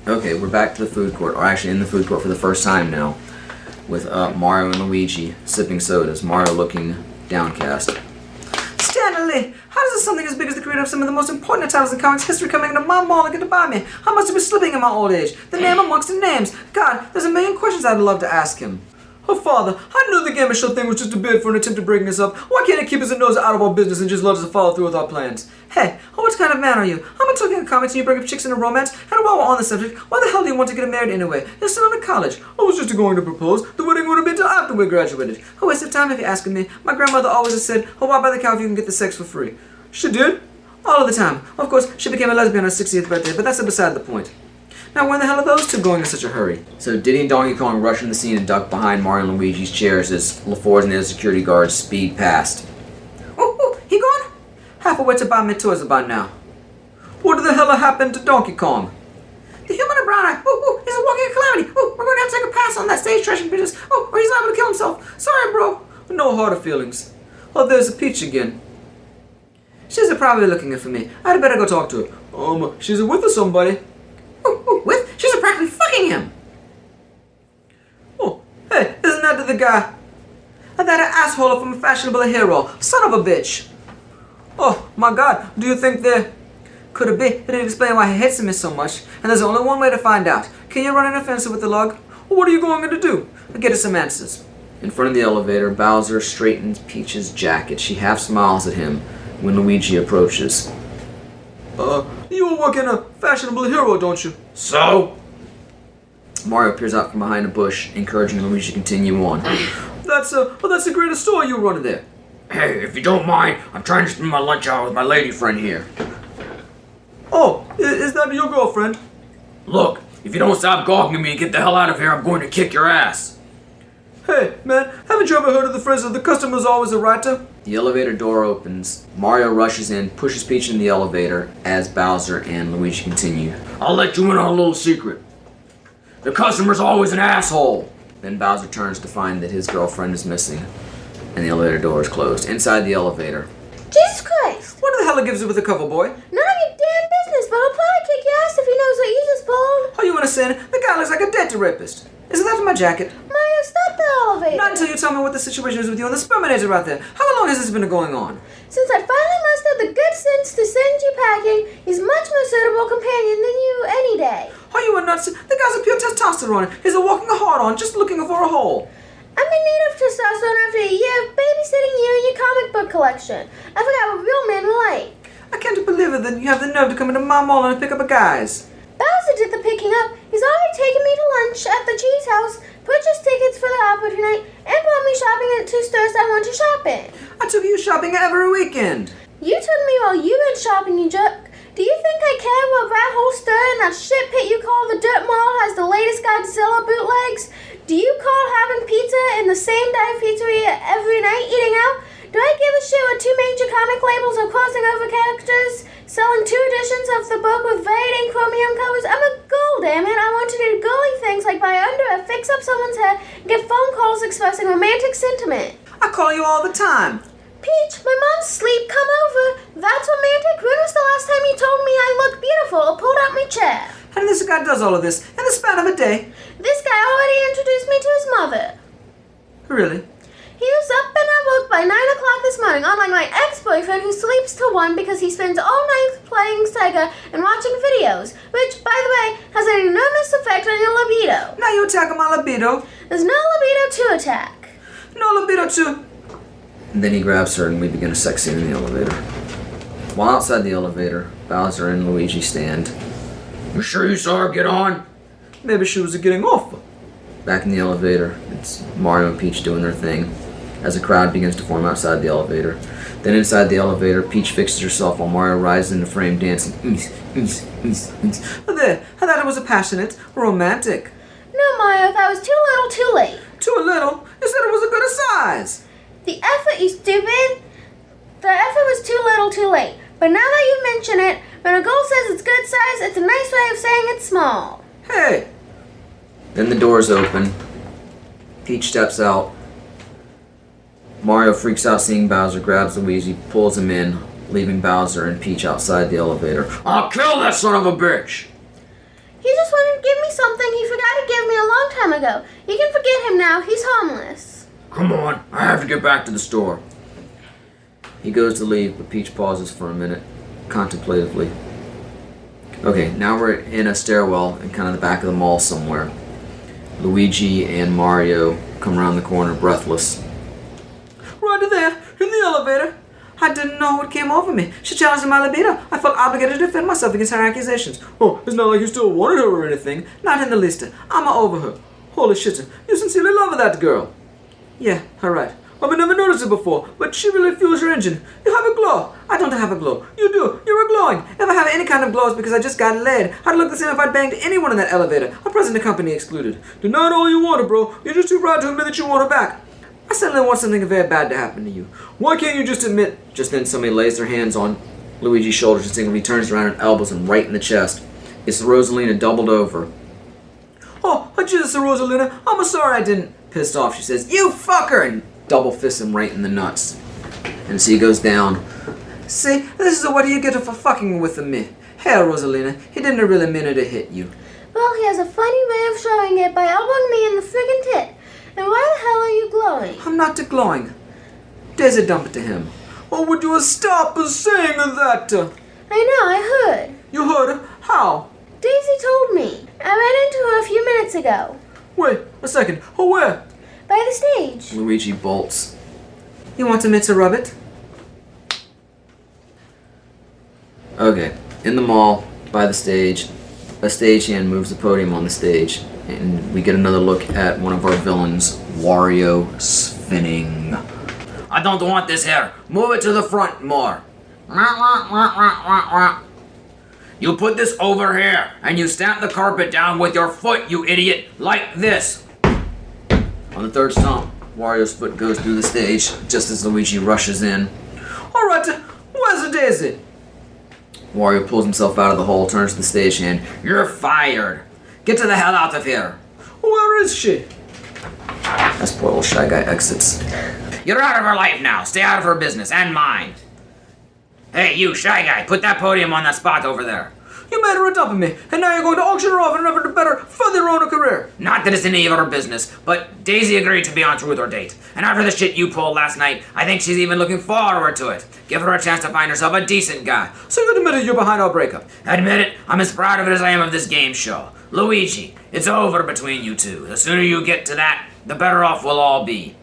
S1: Okay, we're back to the food court, or actually in the food court for the first time now, with Mario and Luigi sipping sodas, Mario looking downcast.
S3: Stanley, how does something as big as the creator of some of the most important titles in comics history come into my mall and get to buy me? I must have been slipping in my old age. The name amongst the names. God, there's a million questions I'd love to ask him. Oh, Father, I knew the Gamma Show thing was just a bid for an attempt to breaking us up. Why can't he keep his nose out of our business and just let us follow through with our plans? Hey, what kind of man are you? I'm talking in comics and you bring up chicks in a romance? And while we're on the subject, why the hell do you want to get married anyway? You're still in college. I was just going to propose. The wedding would have been till after we graduated. A waste of time if you're asking me. My grandmother always has said, why buy the cow if you can get the sex for free? She did. All of the time. Of course, she became a lesbian on her 60th birthday, but that's beside the point. Now, where the hell are those two going in such a hurry?
S1: So Diddy and Donkey Kong rush in the scene and duck behind Mario and Luigi's chairs as LaForge and the other security guards speed past.
S3: Oh, he gone? Half a way to buy me toys about now. What the hell happened to Donkey Kong? The human in brown eye. He's a walking calamity. We're going to have to take a pass on that stage trashing business. Or he's liable to kill himself. Sorry, bro. No harder feelings. Oh, there's a Peach again. She's probably looking for me. I'd better go talk to her. She's with somebody. With? She's practically fucking him. Oh, hey, isn't that the guy? That asshole from a fashionable hero. Son of a bitch. Oh, my God. Do you think there could it be? It didn't explain why he hates me so much. And there's only one way to find out. Can you run an offensive with the log? What are you going to do? Get us some answers.
S1: In front of the elevator, Bowser straightens Peach's jacket. She half smiles at him when Luigi approaches.
S3: You work in a fashionable hero, don't you?
S1: So? Mario peers out from behind a bush, encouraging Luigi to continue on.
S3: That's the greatest store you run there.
S1: Hey, if you don't mind, I'm trying to spend my lunch hour with my lady friend here.
S3: Oh, is that your girlfriend?
S1: Look, if you don't stop gawking at me and get the hell out of here, I'm going to kick your ass.
S3: Hey, man, haven't you ever heard of the phrase that the customer's always a writer?
S1: The elevator door opens. Mario rushes in, pushes Peach in the elevator as Bowser and Luigi continue. I'll let you in on a little secret. The customer's always an asshole. Then Bowser turns to find that his girlfriend is missing, and the elevator door is closed. Inside the elevator.
S2: Jesus Christ!
S3: What the hell gives you with the cover, boy?
S2: None of your damn business, but he'll probably kick your ass if he knows what you just pulled.
S3: Are you understand? The guy looks like a dead rapist. Isn't that my jacket?
S2: Mario, stop the elevator.
S3: Not until you tell me what the situation is with you and the sperminator out there. How long has this been going on?
S2: Since I finally mustered the good sense to send you packing, he's much more suitable companion than you any day.
S3: Are you a nuts? The guy's a pure testosterone. He's a walking hard-on, just looking for a hole.
S2: I'm in need of testosterone after a year of babysitting you and your comic book collection. I forgot what real men were like.
S3: I can't believe it that you have the nerve to come into my mall and pick up a guy's.
S2: Bowser did the picking up. He's already taken me to lunch at the cheese house, purchased tickets for the opera tonight, and brought me shopping at 2 stores I want to shop in.
S3: I took you shopping every weekend.
S2: You took me while you went shopping, you jerk. Do you think I care what rat hole store in that shit pit you call the Dirt Mall has the latest Godzilla bootlegs? Do you call having pizza in the same dive pizzeria every night eating out? Do I give a shit what 2 major comic labels are crossing over characters? Selling 2 editions of the book with varying chromium covers? I'm a girl, damn it. I want to do girly things like buy underwear, fix up someone's head, and get phone calls expressing romantic sentiment.
S3: I call you all the time.
S2: Peach, my mom's asleep. Come over. That's romantic. When was the last time you told me I looked beautiful or pulled out my chair?
S3: And this guy does all of this in the span of a day.
S2: This guy already introduced me to his mother.
S3: Really?
S2: He was up and at work by 9 o'clock this morning, unlike my ex-boyfriend who sleeps till 1 because he spends all night playing Sega and watching videos, which, by the way, has an enormous effect on your libido.
S3: Now you attack my libido.
S2: There's no libido to attack.
S3: No libido too.
S1: And then he grabs her and we begin a sex scene in the elevator. While outside the elevator, Bowser and Luigi stand. You sure you saw her get on?
S3: Maybe she was getting off.
S1: Back in the elevator, it's Mario and Peach doing their thing as a crowd begins to form outside the elevator. Then inside the elevator, Peach fixes herself while Mario rises into frame dancing.
S3: There, I thought it was a passionate, romantic.
S2: No, Mario, that was too little too late.
S3: Too little? You said it was a good size.
S2: The effort, you stupid. The effort was too little too late. But now that you mention it, when a girl says it's good size, it's a nice way of saying it's small.
S3: Hey.
S1: Then the doors open. Peach steps out. Mario freaks out seeing Bowser, grabs Luigi, pulls him in, leaving Bowser and Peach outside the elevator. I'll kill that son of a bitch!
S2: He just wanted to give me something he forgot to give me a long time ago. You can forget him now. He's harmless.
S1: Come on, I have to get back to the store. He goes to leave, but Peach pauses for a minute, contemplatively. Okay, now we're in a stairwell in kind of the back of the mall somewhere. Luigi and Mario come around the corner breathless.
S3: Right there, in the elevator. I didn't know what came over me. She challenged my libido. I felt obligated to defend myself against her accusations. Oh, it's not like you still wanted her or anything. Not in the least. I'm over her. Holy shit, you sincerely love that girl. Yeah, alright. I've never noticed it before, but she really fuels your engine. You have a glow. I don't have a glow. You do. You're glowing. If I have any kind of glow, it's because I just got laid. I'd look the same if I'd banged anyone in that elevator. A present company excluded. Deny all you want her, bro. You're just too proud to admit that you want her back. I suddenly want something very bad to happen to you. Why can't you just admit?
S1: Just then somebody lays their hands on Luigi's shoulders and singly turns around and elbows him right in the chest. It's Rosalina doubled over.
S3: Oh, Jesus, Rosalina. I'm sorry I didn't.
S1: Pissed off, she says, "You fucker!" and double fists him right in the nuts. And so he goes down.
S3: See, this is what you get for fucking with me. Hey, Rosalina, he didn't really mean to hit you.
S2: Well, he has a funny way of showing it by elbowing me in the friggin' tit. And why the hell are you glowing?
S3: I'm not glowing. Daisy dumped to him. Oh, would you stop saying that?
S2: I know, I heard.
S3: You heard? How?
S2: Daisy told me. I ran into her a few minutes ago.
S3: Wait a second. Oh, where?
S2: By the stage.
S1: Luigi bolts.
S3: You want me to rub it?
S1: Okay, in the mall, by the stage, a stagehand moves the podium on the stage, and we get another look at one of our villains, Wario spinning. I don't want this here. Move it to the front more. You put this over here, and you stamp the carpet down with your foot, you idiot, like this. On the third stomp, Wario's foot goes through the stage, just as Luigi rushes in.
S3: All right, where's Daisy?
S1: Wario pulls himself out of the hole, turns to the stagehand. You're fired. Get to the hell out of here.
S3: Where is she?
S1: As poor little Shy Guy exits. You're out of her life now. Stay out of her business and mine. Hey, you Shy Guy, put that podium on that spot over there.
S3: You made her a dump of me, and now you're going to auction her off and never better further your own career.
S1: Not that it's any of her business, but Daisy agreed to be on Truth or Date. And after the shit you pulled last night, I think she's even looking forward to it. Give her a chance to find herself a decent guy.
S3: So you admitted you're behind our breakup?
S1: Admit it, I'm as proud of it as I am of this game show. Luigi, it's over between you two. The sooner you get to that, the better off we'll all be.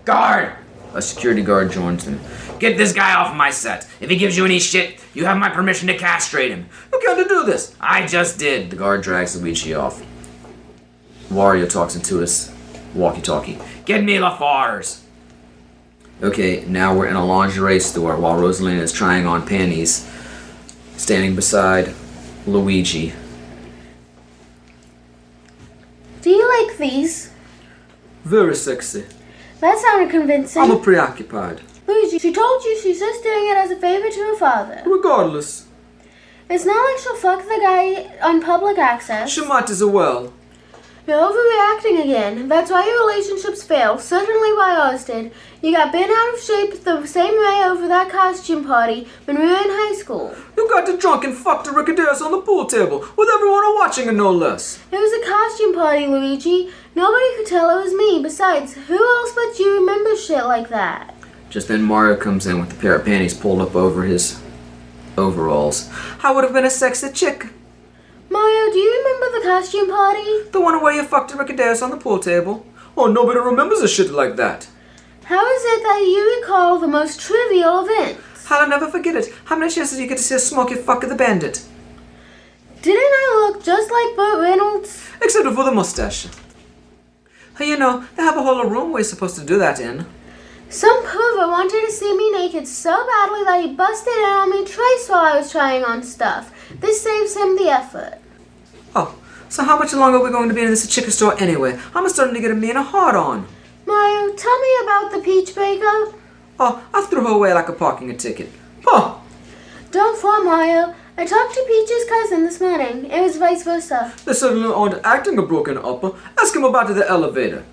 S1: Guard! A security guard joins them. Get this guy off my set. If he gives you any shit, you have my permission to castrate him.
S3: You can't do this.
S1: I just did. The guard drags Luigi off. Wario talks into his walkie-talkie. Get me LaFars. Okay, now we're in a lingerie store while Rosalina is trying on panties, standing beside Luigi.
S2: Do you like these?
S3: Very sexy.
S2: That sounded convincing.
S3: I'm preoccupied.
S2: Luigi, she told you she's just doing it as a favor to her father.
S3: Regardless,
S2: It's not like she'll fuck the guy on public access.
S3: she might as well.
S2: You're overreacting again. That's why your relationships fail. Certainly why ours did. You got bent out of shape the same way over that costume party when we were in high school.
S3: You got drunk and fucked a Ricadeus on the pool table with everyone watching and no less.
S2: It was a costume party, Luigi. Nobody could tell it was me. Besides, who else but you remembers shit like that?
S1: Just then Mario comes in with a pair of panties pulled up over his overalls.
S3: I would have been a sexy chick.
S2: Mario, do you remember the costume party?
S3: The one where you fucked a Ricadeus on the pool table. Oh, nobody remembers a shit like that.
S2: How is it that you recall the most trivial events?
S3: I'll never forget it. How many chances do you get to see a Smokey fuck the bandit?
S2: Didn't I look just like Burt Reynolds?
S3: Except for the mustache. You know, they have a whole room where you're supposed to do that in.
S2: Some pervert wanted to see me naked so badly that he busted in on me twice while I was trying on stuff. This saves him the effort.
S3: Oh, so how much longer are we going to be in this chicken store anyway? I'm starting to get me in a hard on.
S2: Mario, tell me about the Peach breakup.
S3: Oh, I threw her away like a parking ticket. Huh.
S2: Don't fall, Mario. I talked to Peach's cousin this morning. It was vice versa.
S3: They certainly aren't acting a broken up. Ask him about the elevator.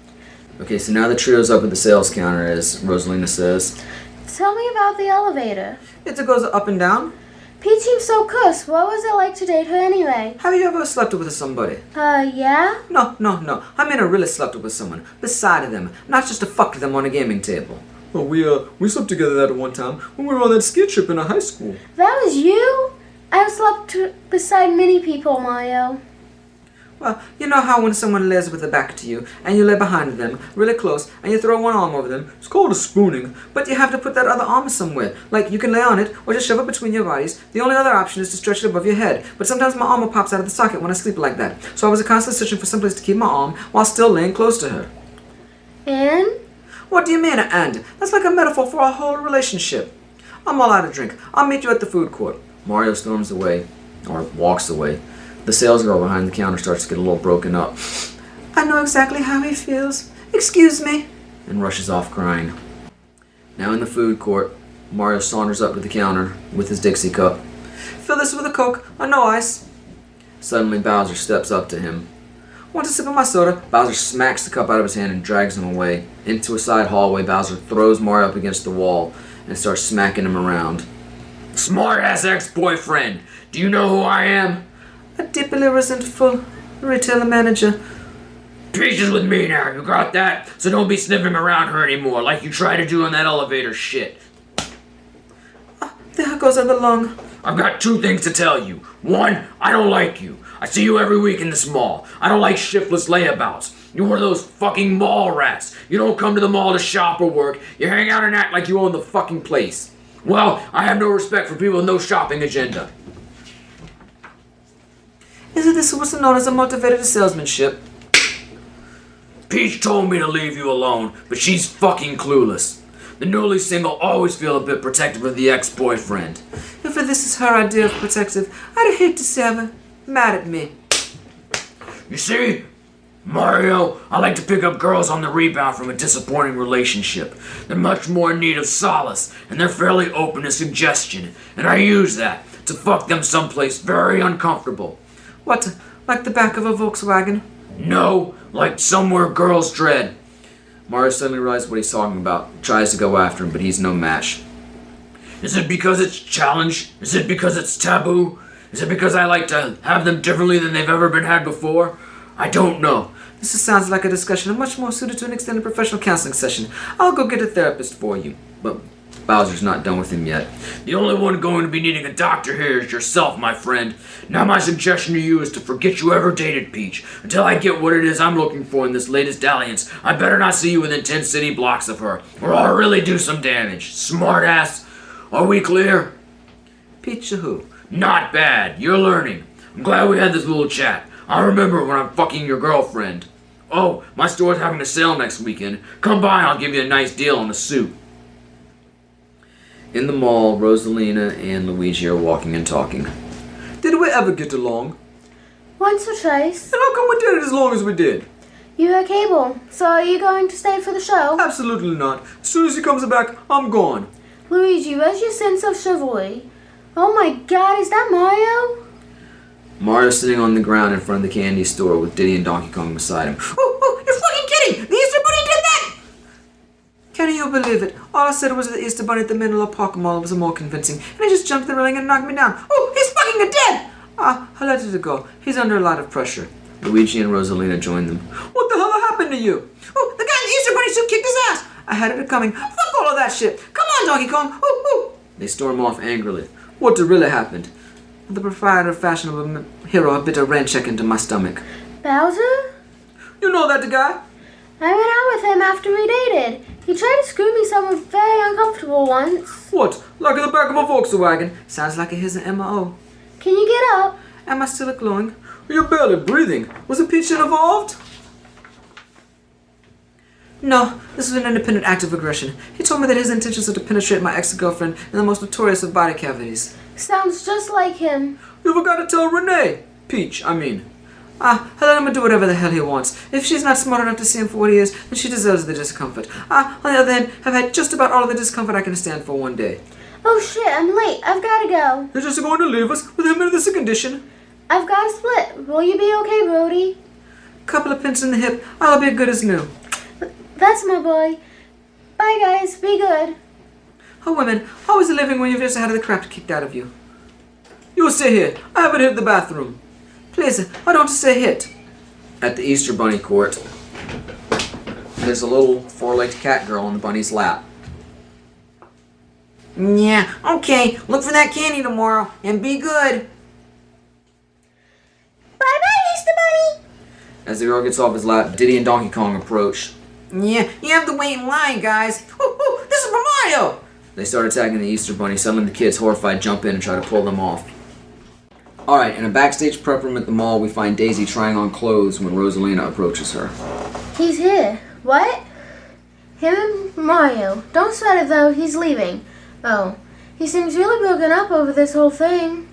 S1: Okay, so now the trio's up at the sales counter, as Rosalina says.
S2: Tell me about the elevator.
S3: It goes up and down.
S2: Peach seems so cursed. What was it like to date her anyway?
S3: Have you ever slept with somebody?
S2: Yeah?
S3: No. I mean I really slept with someone. Beside them. Not just to fuck them on a gaming table. Well, we slept together that one time when we were on that ski trip in high school.
S2: That was you? I've slept beside many people, Mario.
S3: Well, you know how when someone lays with their back to you, and you lay behind them, really close, and you throw one arm over them, it's called a spooning, but you have to put that other arm somewhere. Like, you can lay on it, or just shove it between your bodies. The only other option is to stretch it above your head, but sometimes my arm pops out of the socket when I sleep like that. So I was constantly searching for some place to keep my arm, while still laying close to her.
S2: And?
S3: What do you mean, and? That's like a metaphor for our whole relationship. I'm all out of drink. I'll meet you at the food court.
S1: Mario storms away, or walks away. The sales girl behind the counter starts to get a little broken up.
S3: I know exactly how he feels. Excuse me.
S1: And rushes off crying. Now in the food court, Mario saunters up to the counter with his Dixie cup.
S3: Fill this with a Coke, or no ice.
S1: Suddenly Bowser steps up to him.
S3: Want a sip of my soda?
S1: Bowser smacks the cup out of his hand and drags him away. Into a side hallway, Bowser throws Mario up against the wall and starts smacking him around. Smart-ass ex-boyfriend! Do you know who I am?
S3: A deeply resentful retailer manager.
S1: Peach is with me now, you got that? So don't be sniffing around her anymore like you tried to do on that elevator shit.
S3: There goes the lung.
S1: I've got 2 things to tell you. 1, I don't like you. I see you every week in this mall. I don't like shiftless layabouts. You're one of those fucking Mallrats. You don't come to the mall to shop or work. You hang out and act like you own the fucking place. Well, I have no respect for people with no shopping agenda.
S3: Isn't this what's known as a motivated salesmanship?
S1: Peach told me to leave you alone, but she's fucking clueless. The newly single always feel a bit protective of the ex-boyfriend.
S3: If this is her idea of protective, I'd hate to see her mad at me.
S1: You see, Mario, I like to pick up girls on the rebound from a disappointing relationship. They're much more in need of solace, and they're fairly open to suggestion, and I use that to fuck them someplace very uncomfortable.
S3: What, like the back of a Volkswagen?
S1: No, like somewhere girls dread. Mario suddenly realizes what he's talking about, tries to go after him, but he's no match. Is it because it's challenged? Is it because it's taboo? Is it because I like to have them differently than they've ever been had before? I don't know.
S3: This sounds like a discussion much more suited to an extended professional counseling session. I'll go get a therapist for you.
S1: But Bowser's not done with him yet. The only one going to be needing a doctor here is yourself, my friend. Now my suggestion to you is to forget you ever dated Peach. Until I get what it is I'm looking for in this latest dalliance, I better not see you within 10 city blocks of her, or I'll really do some damage. Smartass. Are we clear?
S3: Peach who?
S1: Not bad. You're learning. I'm glad we had this little chat. I'll remember when I'm fucking your girlfriend. Oh, my store's having a sale next weekend. Come by and I'll give you a nice deal on the suit. In the mall, Rosalina and Luigi are walking and talking.
S3: Did we ever get along?
S2: Once or twice.
S3: And how come we did it as long as we did?
S2: You had cable, so are you going to stay for the show?
S3: Absolutely not. As soon as he comes back, I'm gone.
S2: Luigi, where's your sense of chivalry? Oh my god, is that Mario?
S1: Mario's sitting on the ground in front of the candy store with Diddy and Donkey Kong beside him.
S3: Oh, you're fucking kidding! The Easter Bunny did that! Can you believe it? All I said was that the Easter Bunny at the Menlo Park Mall was more convincing, and he just jumped the railing and knocked me down. Oh, he's fucking dead! I let it go. He's under a lot of pressure.
S1: Luigi and Rosalina join them.
S3: What the hell happened to you? Oh, the guy in the Easter Bunny suit kicked his ass! I had it coming. Fuck all of that shit! Come on, Donkey Kong!
S1: They storm off angrily.
S3: What really happened? The proprietor of Fashionable Hero bit a wrench check into my stomach.
S2: Bowser?
S3: You know that the guy?
S2: I went out with him after we dated. He tried to screw me somewhere very uncomfortable once.
S3: What? Like in the back of a Volkswagen? Sounds like his M.O.
S2: Can you get up?
S3: Am I still glowing? You're barely breathing. Was a Peach involved? No, this was an independent act of aggression. He told me that his intentions were to penetrate my ex-girlfriend in the most notorious of body cavities.
S2: Sounds just like him.
S3: You forgot to tell Renee. Peach, I mean. I'll let him do whatever the hell he wants. If she's not smart enough to see him for what he is, then she deserves the discomfort. On the other hand, have had just about all of the discomfort I can stand for one day.
S2: Oh shit, I'm late. I've gotta go.
S3: You're just going to leave us with him in this condition?
S2: I've got to split. Will you be okay, Brody?
S3: Couple of pins in the hip, I'll be good as new.
S2: That's my boy. Bye guys, be good.
S3: Oh, women, how is it living when you've just had the crap kicked out of you? You stay here. I haven't hit the bathroom. Please, why don't you stay hit?
S1: At the Easter Bunny court, there's a little four-legged cat girl on the bunny's lap.
S5: Yeah, okay. Look for that candy tomorrow and be good.
S2: Bye-bye, Easter Bunny.
S1: As the girl gets off his lap, Diddy and Donkey Kong approach.
S5: Yeah, you have to wait in line, guys.
S3: Ooh, this is for Mario!
S1: They start attacking the Easter Bunny. Suddenly the kids, horrified, jump in and try to pull them off. Alright, in a backstage prep room at the mall, we find Daisy trying on clothes when Rosalina approaches her.
S2: He's here. What? Him and Mario. Don't sweat it though, he's leaving. Oh, he seems really broken up over this whole thing.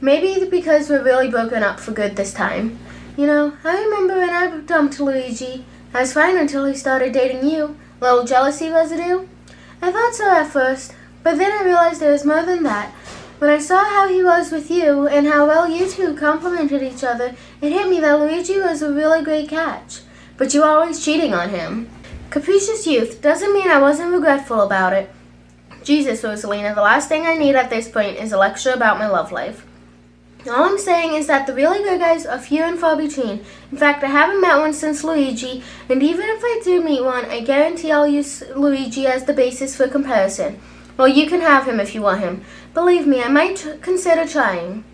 S2: Maybe because we're really broken up for good this time. You know, I remember when I dumped Luigi. I was fine until he started dating you. Little jealousy residue? I thought so at first, but then I realized there was more than that. When I saw how he was with you and how well you two complimented each other, it hit me that Luigi was a really great catch. But you were always cheating on him. Capricious youth doesn't mean I wasn't regretful about it. Jesus, Rosalina, the last thing I need at this point is a lecture about my love life. All I'm saying is that the really good guys are few and far between. In fact, I haven't met one since Luigi, and even if I do meet one, I guarantee I'll use Luigi as the basis for comparison. Well, you can have him if you want him. Believe me, I might consider trying,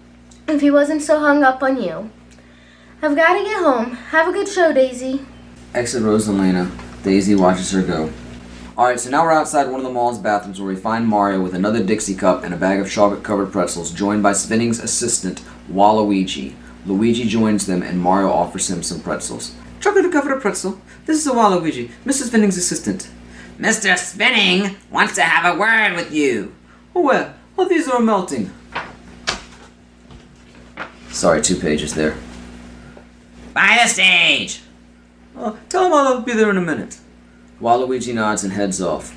S2: if he wasn't so hung up on you. I've got to get home. Have a good show, Daisy.
S1: Exit Rosalina. Daisy watches her go. Alright, so now we're outside one of the mall's bathrooms where we find Mario with another Dixie cup and a bag of chocolate-covered pretzels, joined by Spinning's assistant, Waluigi. Luigi joins them and Mario offers him some pretzels.
S3: Chocolate-covered pretzel. This is Waluigi, Mrs. Spinning's assistant.
S4: Mr. Spinning wants to have a word with you.
S3: Oh, where? Oh, these are melting.
S1: Sorry, 2 pages there.
S4: By the stage.
S3: Tell him I'll be there in a minute.
S1: Waluigi nods and heads off.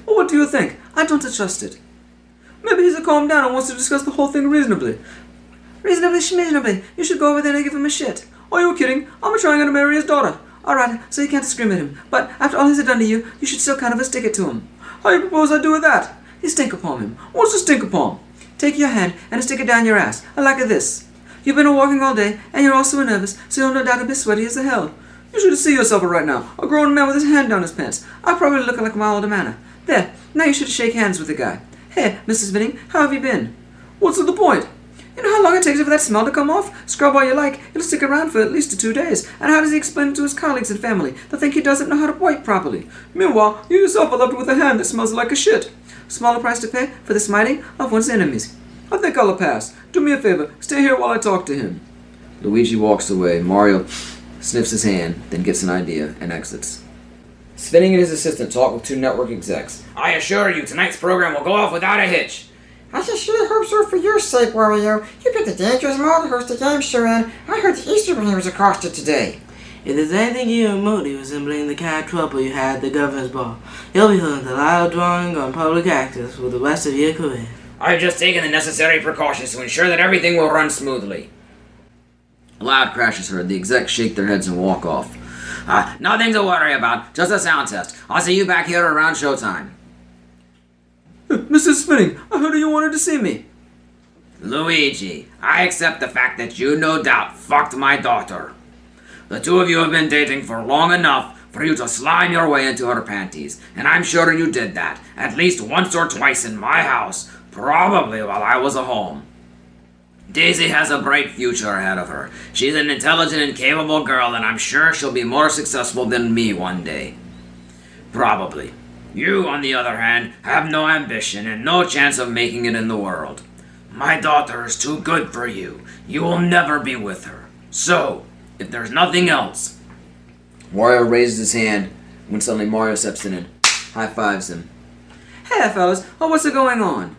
S3: Oh, what do you think? I don't trust it. Maybe he's calmed down and wants to discuss the whole thing reasonably. Reasonably. You should go over there and give him a shit. Oh, you're kidding. I'm trying to marry his daughter. Alright, so you can't scream at him. But after all he's done to you, you should still kind of stick it to him. How you propose I do with that? You stink upon him. What's a stink upon? Take your hand and stick it down your ass. Like this. You've been walking all day, and you're also nervous, so you'll no doubt be sweaty as the hell. You should see yourself right now. A grown man with his hand down his pants. I probably look like my older man. There, now you should shake hands with the guy. Hey, Mrs. Vinning, how have you been? What's the point? You know how long it takes for that smell to come off? Scrub all you like, it'll stick around for at least 2 days. And how does he explain it to his colleagues and family? They'll think he doesn't know how to wipe properly. Meanwhile, you yourself are left with a hand that smells like a shit. Smaller price to pay for the smiting of one's enemies. I think I'll pass. Do me a favor, stay here while I talk to him.
S1: Luigi walks away. Mario sniffs his hand, then gets an idea and exits. Spinning and his assistant talk with 2 network execs.
S4: I assure you, tonight's program will go off without a hitch.
S5: I sure hope so for your sake, Wario. You picked a dangerous mall to host a game show in. I heard the Easter Bunny was accosted today.
S6: If there's anything you and Moody resembling the kind of trouble you had at the governor's ball, you'll be holding a lot of drawing on public access for the rest of your career.
S4: I've just taken the necessary precautions to ensure that everything will run smoothly.
S1: A loud crash is heard. The execs shake their heads and walk off.
S4: Nothing to worry about, just a sound test. I'll see you back here around showtime.
S3: Mrs. Spinning, I heard you wanted to see me.
S4: Luigi, I accept the fact that you no doubt fucked my daughter. The 2 of you have been dating for long enough for you to slime your way into her panties, and I'm sure you did that at least once or twice in my house, probably while I was at home. Daisy has a bright future ahead of her. She's an intelligent and capable girl, and I'm sure she'll be more successful than me one day. Probably. You, on the other hand, have no ambition and no chance of making it in the world. My daughter is too good for you. You will never be with her. So, if there's nothing else...
S1: Wario raises his hand when suddenly Mario steps in and high-fives him.
S3: Hey, fellas, what's going on?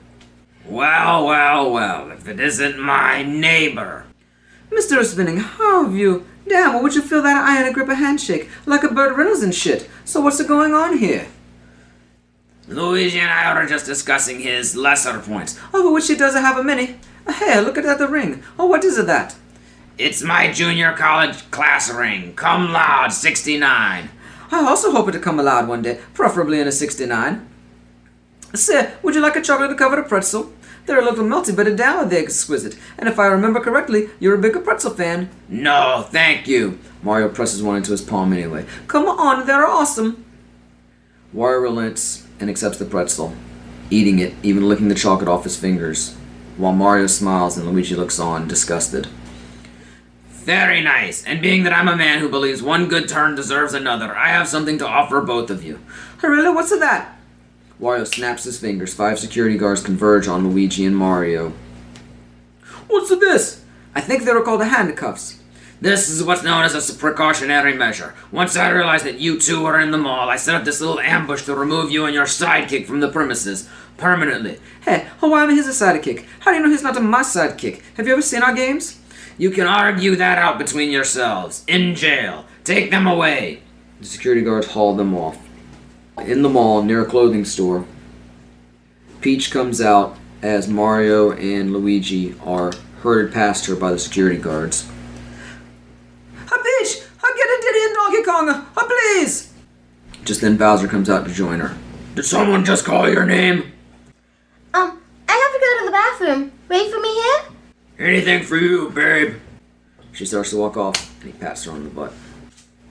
S4: Well, if it isn't my neighbor.
S3: Mr. Spinning, how have you... Damn, what would you feel that iron grip a handshake? Like a Burt Reynolds and shit. So what's going on here?
S4: Luigi and I are just discussing his lesser points.
S3: Oh, but which he doesn't have a many. Hey, look at that, the ring. Oh, what is it that?
S4: It's my junior college class ring, cum laude 69.
S3: I also hope it to come aloud one day, preferably in a 69. Say, would you like a chocolate-covered pretzel? They're a little melty, but damn, they're exquisite. And if I remember correctly, you're a bigger pretzel fan.
S4: No, thank you.
S1: Mario presses one into his palm anyway.
S3: Come on, they're awesome.
S1: Wario relents and accepts the pretzel, eating it, even licking the chocolate off his fingers, while Mario smiles and Luigi looks on, disgusted.
S4: Very nice. And being that I'm a man who believes one good turn deserves another, I have something to offer both of you.
S3: Really? What's that?
S1: Wario snaps his fingers. 5 security guards converge on Luigi and Mario.
S3: What's this? I think they were called the handcuffs.
S4: This is what's known as a precautionary measure. Once I realized that you 2 were in the mall, I set up this little ambush to remove you and your sidekick from the premises. Permanently.
S3: Hey, why am I his sidekick? How do you know he's not my sidekick? Have you ever seen our games?
S4: You can argue that out between yourselves. In jail. Take them away.
S1: The security guards haul them off. In the mall, near a clothing store, Peach comes out as Mario and Luigi are herded past her by the security guards.
S3: Peach! Get a Diddy and Donkey Kong! Please!
S1: Just then Bowser comes out to join her.
S4: Did someone just call your name?
S2: bathroom. Wait for me here?
S4: Anything for you, babe.
S1: She starts to walk off, and he pats her on the butt.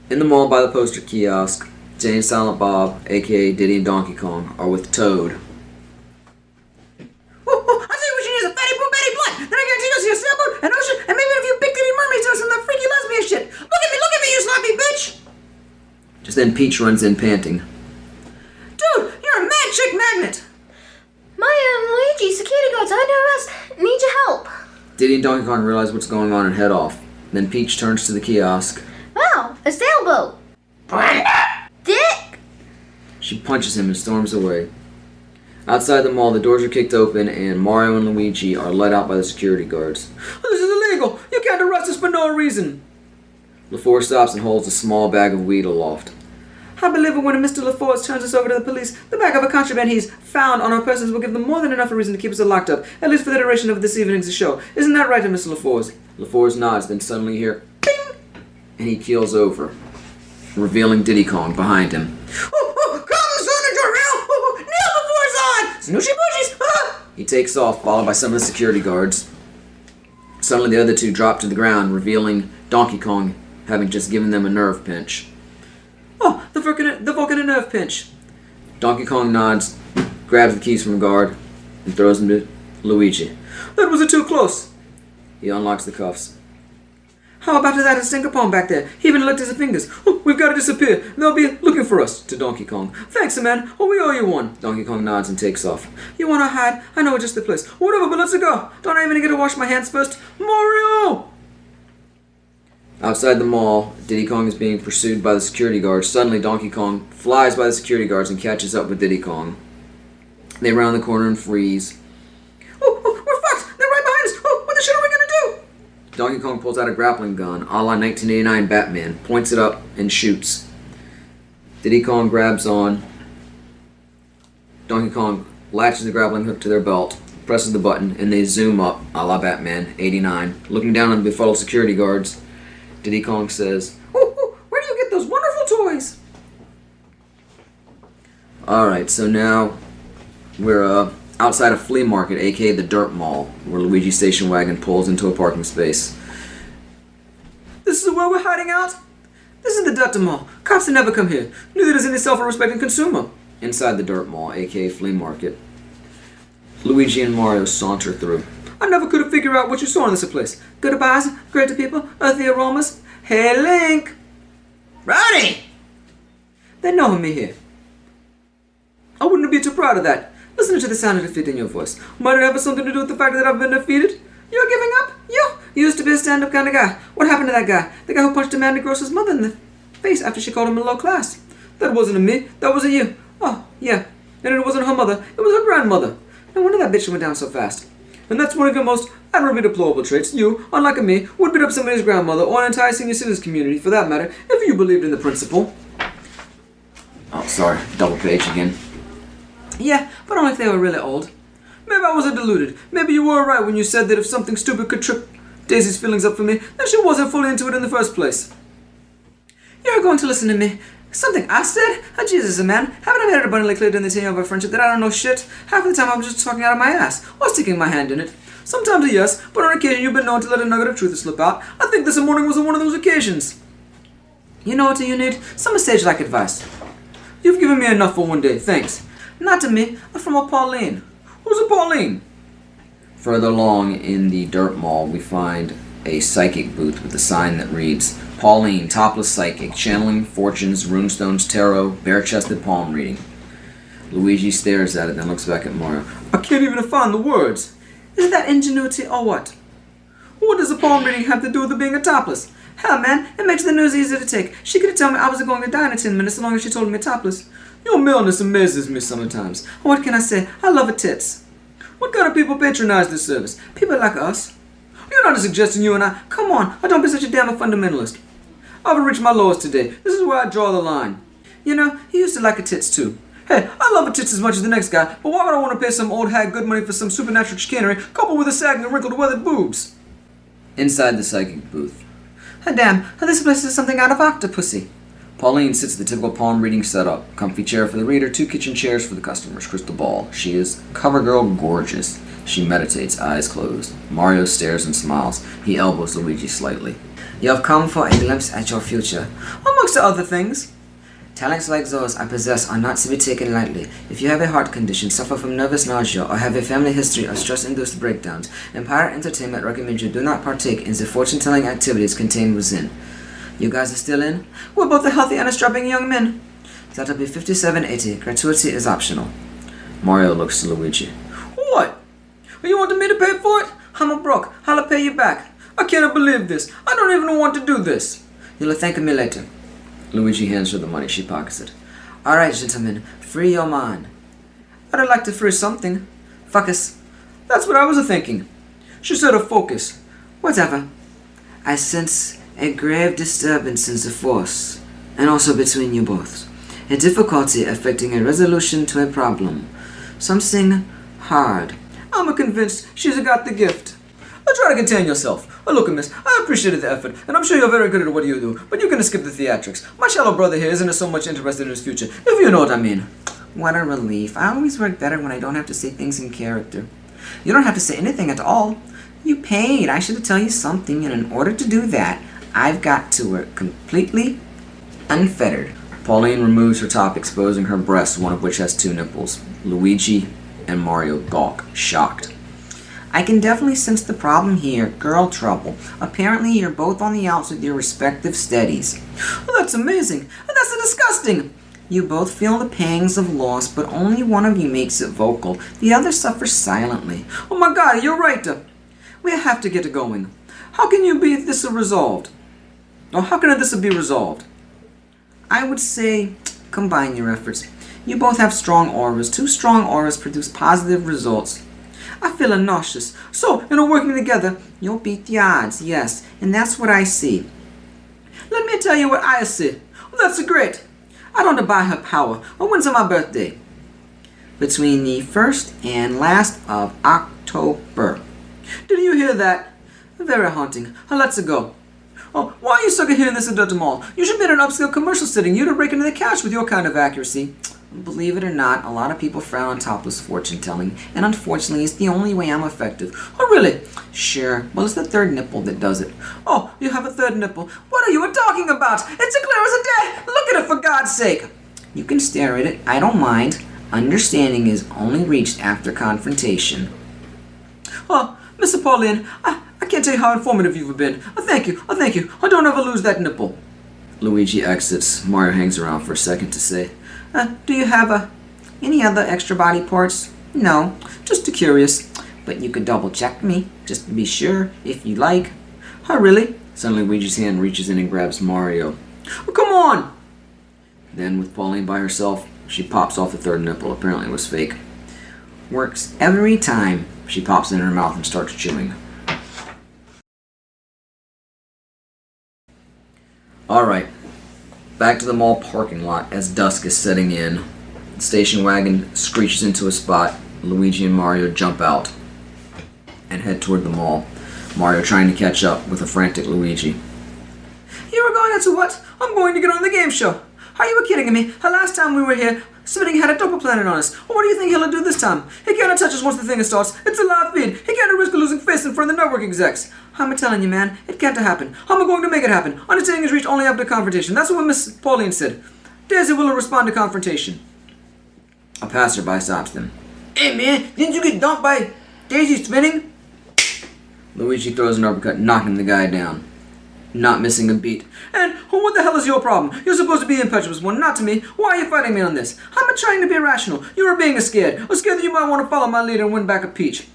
S1: In the mall by the poster kiosk, Jay and Silent Bob, aka Diddy and Donkey Kong, are with Toad.
S3: I tell you what, she needs a fatty boo fatty blood. Then I guarantee you'll see a sailboat, an ocean, and maybe a few big titty mermaids doing some of that freaky lesbian shit. Look at me, you sloppy bitch.
S1: Just then Peach runs in panting.
S3: Dude, you're a mad chick magnet.
S2: Mario and Luigi, security guards are under arrest. Need your help.
S1: Diddy and Donkey Kong realize what's going on and head off. Then Peach turns to the kiosk.
S2: Wow, a sailboat. Dick!
S1: She punches him and storms away. Outside the mall, the doors are kicked open and Mario and Luigi are let out by the security guards.
S3: This is illegal. You can't arrest us for no reason.
S1: LaFour stops and holds a small bag of weed aloft.
S3: I believe when Mr. LaForce turns us over to the police, the bag of a contraband he's found on our persons will give them more than enough reason to keep us locked up, at least for the duration of this evening's show. Isn't that right, Mr. LaForce?
S1: LaFour's nods, then suddenly you hear ping, and he keels over, revealing Diddy Kong behind him.
S3: Snooshy bushies!
S1: He takes off, followed by some of the security guards. Suddenly the other two drop to the ground, revealing Donkey Kong having just given them a nerve pinch.
S3: Oh, the Vulcan nerve pinch.
S1: Donkey Kong nods, grabs the keys from a guard, and throws them to Luigi.
S3: That was too close.
S1: He unlocks the cuffs.
S3: How about that Singapore back there? He even licked his fingers. Oh, we've got to disappear. They'll be looking for us.
S1: To Donkey Kong.
S3: Thanks, man. Oh, we owe you one.
S1: Donkey Kong nods and takes off.
S3: You want to hide? I know just the place. Whatever, but let's go. Don't I even get to wash my hands first? Mario!
S1: Outside the mall, Diddy Kong is being pursued by the security guards. Suddenly, Donkey Kong flies by the security guards and catches up with Diddy Kong. They round the corner and freeze.
S3: Oh, we're fucked. They're right behind us. Oh, what the shit are we going to do?
S1: Donkey Kong pulls out a grappling gun, a la 1989 Batman, points it up, and shoots. Diddy Kong grabs on. Donkey Kong latches the grappling hook to their belt, presses the button, and they zoom up, a la Batman, 89. Looking down on the befuddled security guards, Diddy Kong says,
S3: Oh, where do you get those wonderful toys?
S1: Alright, so now we're outside a flea market, aka the Dirt Mall, where Luigi's station wagon pulls into a parking space.
S3: This is where we're hiding out? This is the Dirt Mall. Cops never come here. Neither does any self-respecting consumer.
S1: Inside the Dirt Mall, aka flea market, Luigi and Mario saunter through.
S3: I never could have figured out what you saw in this place. Goodbyes, great to people, earthy aromas. Hey, Link!
S4: Rowdy!
S3: They know me here. I wouldn't be too proud of that. Listen to the sound of defeat in your voice. Might it have something to do with the fact that I've been defeated? You're giving up? You used to be a stand-up kind of guy. What happened to that guy? The guy who punched Amanda Gross's mother in the face after she called him a low class. That wasn't me. That wasn't you. Oh, yeah. And it wasn't her mother. It was her grandmother. No wonder that bitch went down so fast. And that's one of your most admirably deplorable traits. You, unlike me, would beat up somebody's grandmother or an entire senior citizens community, for that matter, if you believed in the principle.
S1: Oh, sorry, double page again.
S3: Yeah, but only if they were really old. Maybe I wasn't deluded. Maybe you were right when you said that if something stupid could trip Daisy's feelings up for me, then she wasn't fully into it in the first place. You're going to listen to me. Something I said? Oh, Jesus, man. Haven't I made it abundantly clear during the tenure of our friendship that I don't know shit? Half the time I'm just talking out of my ass, or sticking my hand in it. Sometimes a yes, but on occasion you've been known to let a nugget of truth slip out. I think this morning was one of those occasions. You know what you need? Some sage-like advice. You've given me enough for one day, thanks. Not to me, but from a Pauline. Who's a Pauline?
S1: Further along in the Dirt Mall, we find a psychic booth with a sign that reads, Pauline, topless psychic, channeling fortunes, runestones, tarot, bare-chested palm reading. Luigi stares at it, then looks back at Mario.
S3: I can't even find the words. Is that ingenuity or what? What does a palm reading have to do with it being a topless? Hell, man, it makes the news easier to take. She could have told me I was going to die in 10 minutes as long as she told me topless. Your maleness amazes me sometimes. What can I say? I love her tits. What kind of people patronize this service? People like us. You're not suggesting you and I. Come on, don't be such a damn fundamentalist. I've reached my lowest today. This is where I draw the line. You know, he used to like her tits too. Hey, I love her tits as much as the next guy, but why would I want to pay some old hag good money for some supernatural chicanery coupled with a sagging and wrinkled weathered boobs?
S1: Inside the psychic booth,
S3: Damn, this place is something out of Octopussy.
S1: Pauline sits at the typical palm reading setup. Comfy chair for the reader, 2 kitchen chairs for the customers. Crystal ball. She is CoverGirl gorgeous. She meditates, eyes closed. Mario stares and smiles. He elbows Luigi slightly. You have come for a glimpse at your future, amongst other things. Talents like those I possess are not to be taken lightly. If you have a heart condition, suffer from nervous nausea, or have a family history of stress-induced breakdowns, Empire Entertainment recommends you do not partake in the fortune-telling activities contained within. You guys are still in? We're both a healthy and a strapping young men. That'll be $57.80. Gratuity is optional. Mario looks to Luigi. What? You wanted me to pay for it? I'm broke. I'll pay you back. I cannot believe this. I don't even want to do this. You'll thank me later. Luigi hands her the money. She pockets it. All right, gentlemen. Free your mind. I'd like to free something. Focus. That's what I was thinking. She said a focus. Whatever. I sense a grave disturbance in the force, and also between you both. A difficulty affecting a resolution to a problem. Something hard. I'm convinced she's got the gift. Try to contain yourself. Look, miss, I appreciated the effort, and I'm sure you're very good at what you do, but you can skip the theatrics. My shallow brother here isn't so much interested in his future, if you know what I mean. What a relief. I always work better when I don't have to say things in character. You don't have to say anything at all. You paid. I should tell you something, and in order to do that, I've got to work completely unfettered. Pauline removes her top, exposing her breasts, one of which has 2 nipples. Luigi and Mario gawk, shocked. I can definitely sense the problem here. Girl trouble. Apparently you're both on the outs with your respective studies. Well, that's amazing. And that's disgusting. You both feel the pangs of loss, but only one of you makes it vocal. The other suffers silently. Oh my god, you're right. We have to get it going. How can you be this resolved? Or how can this be resolved? I would say combine your efforts. You both have strong auras. 2 strong auras produce positive results. I feel nauseous. So, working together, you'll beat the odds, yes. And that's what I see. Let me tell you what I see. Well, that's great. I don't buy her power. When's my birthday? Between the 1st and last of October. Did you hear that? Very haunting. Let's go. Oh, why are you stuck here in this dirty mall? You should be in an upscale commercial setting. You'd break into the cash with your kind of accuracy. Believe it or not, a lot of people frown on topless fortune-telling, and unfortunately, it's the only way I'm effective. Oh, really? Sure. Well, it's the 3rd nipple that does it. Oh, you have a 3rd nipple. What are you talking about? It's as clear as a day. Look at it, for God's sake. You can stare at it. I don't mind. Understanding is only reached after confrontation. Oh, Mr. Pauline, I can't tell you how informative you've been. Thank you. I don't ever lose that nipple. Luigi exits. Mario hangs around for a second to say, do you have any other extra body parts? No, just curious. But you could double check me, just to be sure, if you like. Oh, really? Suddenly Luigi's hand reaches in and grabs Mario. Oh, come on! Then, with Pauline by herself, she pops off the 3rd nipple. Apparently it was fake. Works every time. She pops it in her mouth and starts chewing. Alright. Back to the mall parking lot as dusk is setting in. The station wagon screeches into a spot. Luigi and Mario jump out and head toward the mall. Mario trying to catch up with a frantic Luigi. You were going into what? I'm going to get on the game show. Are you kidding me? The last time we were here, Spinning had a double planet on us. What do you think he'll do this time? He can't touch us once the thing starts. It's a live feed. He can't risk losing face in front of the network execs. I'm telling you, man, it can't happen. I'm going to make it happen. Understanding is reached only after confrontation. That's what Miss Pauline said. Daisy will respond to confrontation. A passerby stops them. Hey, man, didn't you get dumped by Daisy Spinning? Luigi throws an uppercut, knocking the guy down. Not missing a beat. And what the hell is your problem? You're supposed to be impetuous one, not to me. Why are you fighting me on this? I'm trying to be rational. You were being scared. I'm scared that you might want to follow my lead and win back a peach.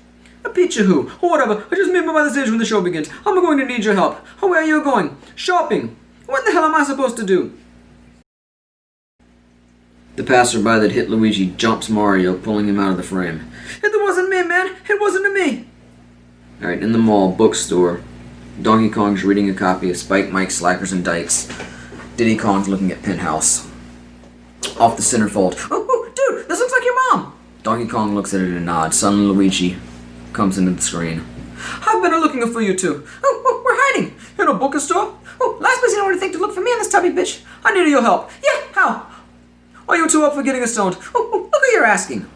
S1: A peach of who? Or whatever. I just meet me by the stage when the show begins. I'm going to need your help. Where are you going? Shopping. What the hell am I supposed to do? The passerby that hit Luigi jumps Mario, pulling him out of the frame. It wasn't me, man. It wasn't me. Alright, in the mall, bookstore. Donkey Kong's reading a copy of Spike, Mike, Slackers, and Dykes. Diddy Kong's looking at Penthouse. Off the centerfold. Oh, dude, this looks like your mom! Donkey Kong looks at it and nods. Suddenly Luigi comes into the screen. I've been looking for you too. Oh, we're hiding. In a bookstore? Oh, last place anyone would think to look for me in this tubby bitch. I need your help. Yeah, how? Are you two up for getting stoned? Oh, look who you're asking.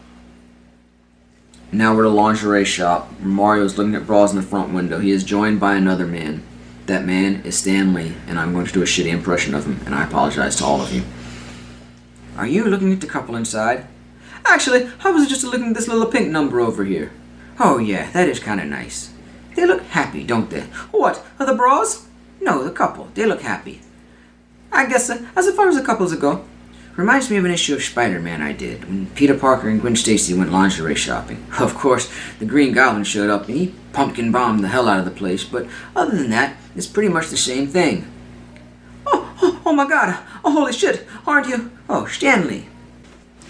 S1: Now we're at a lingerie shop. Mario is looking at bras in the front window. He is joined by another man. That man is Stan Lee, and I'm going to do a shitty impression of him, and I apologize to all of you. Are you looking at the couple inside? Actually, I was just looking at this little pink number over here. Oh yeah, that is kind of nice. They look happy, don't they? What, are the bras? No, the couple. They look happy. I guess, as far as the couples go, reminds me of an issue of Spider-Man I did, when Peter Parker and Gwen Stacy went lingerie shopping. Of course, the Green Goblin showed up and he pumpkin bombed the hell out of the place, but other than that, it's pretty much the same thing. Oh my god! Oh holy shit! Aren't you? Oh, Stanley.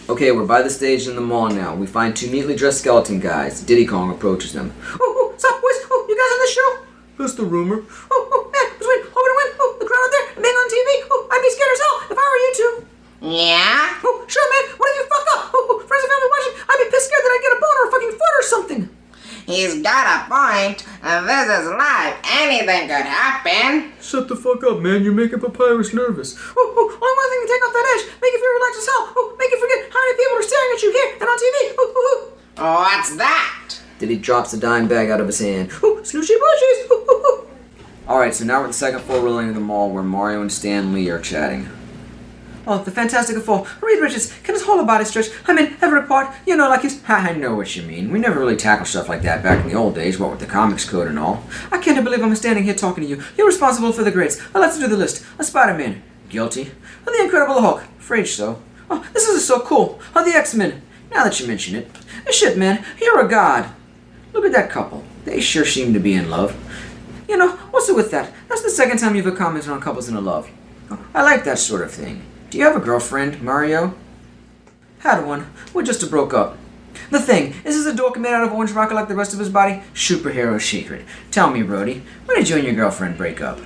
S1: Okay, we're by the stage in the mall now. We find two neatly dressed skeleton guys. Diddy Kong approaches them.
S3: Stop, boys! Oh, you guys on the show? That's the rumor. Man, between hoping to win, the crowd out there, and being on TV, I'd be scared as hell if I were you two.
S5: Yeah?
S3: Oh, sure, man. What if you fuck up? Friends and family watching, I'd be pissed scared that I'd get a boner or a fucking foot or something.
S5: He's got a point. This is live. Anything could happen.
S3: Shut the fuck up, man. You're making Papyrus nervous. Only one thing to take off that edge. Make you feel relaxed as hell. Make you forget how many people are staring at you here and on TV.
S5: What's that?
S1: Diddy drops the dime bag out of his hand.
S3: Snooshy bushies.
S1: Alright, so now we're at the second floor railing of the mall where Mario and Stan Lee are chatting.
S3: Oh, the Fantastic Four. Reed Richards, can his whole body stretch? I mean, every part, you know, like he's...
S1: I know what you mean. We never really tackled stuff like that back in the old days, what with the comics code and all.
S3: I can't believe I'm standing here talking to you. You're responsible for the greats. Let's do the list. Spider-Man.
S1: Guilty?
S3: The Incredible Hulk.
S1: Afraid so.
S3: Oh, this is so cool. The X-Men.
S1: Now that you mention it.
S3: Shit, man. You're a god.
S1: Look at that couple. They sure seem to be in love.
S3: You know, what's it with that? That's the second time you've commented on couples in love.
S1: I like that sort of thing. Do you have a girlfriend, Mario?
S3: Had one. We just broke up. The thing, is this a dork made out of orange rocket like the rest of his body?
S1: Superhero secret. Tell me, Brody, when did you and your girlfriend break up?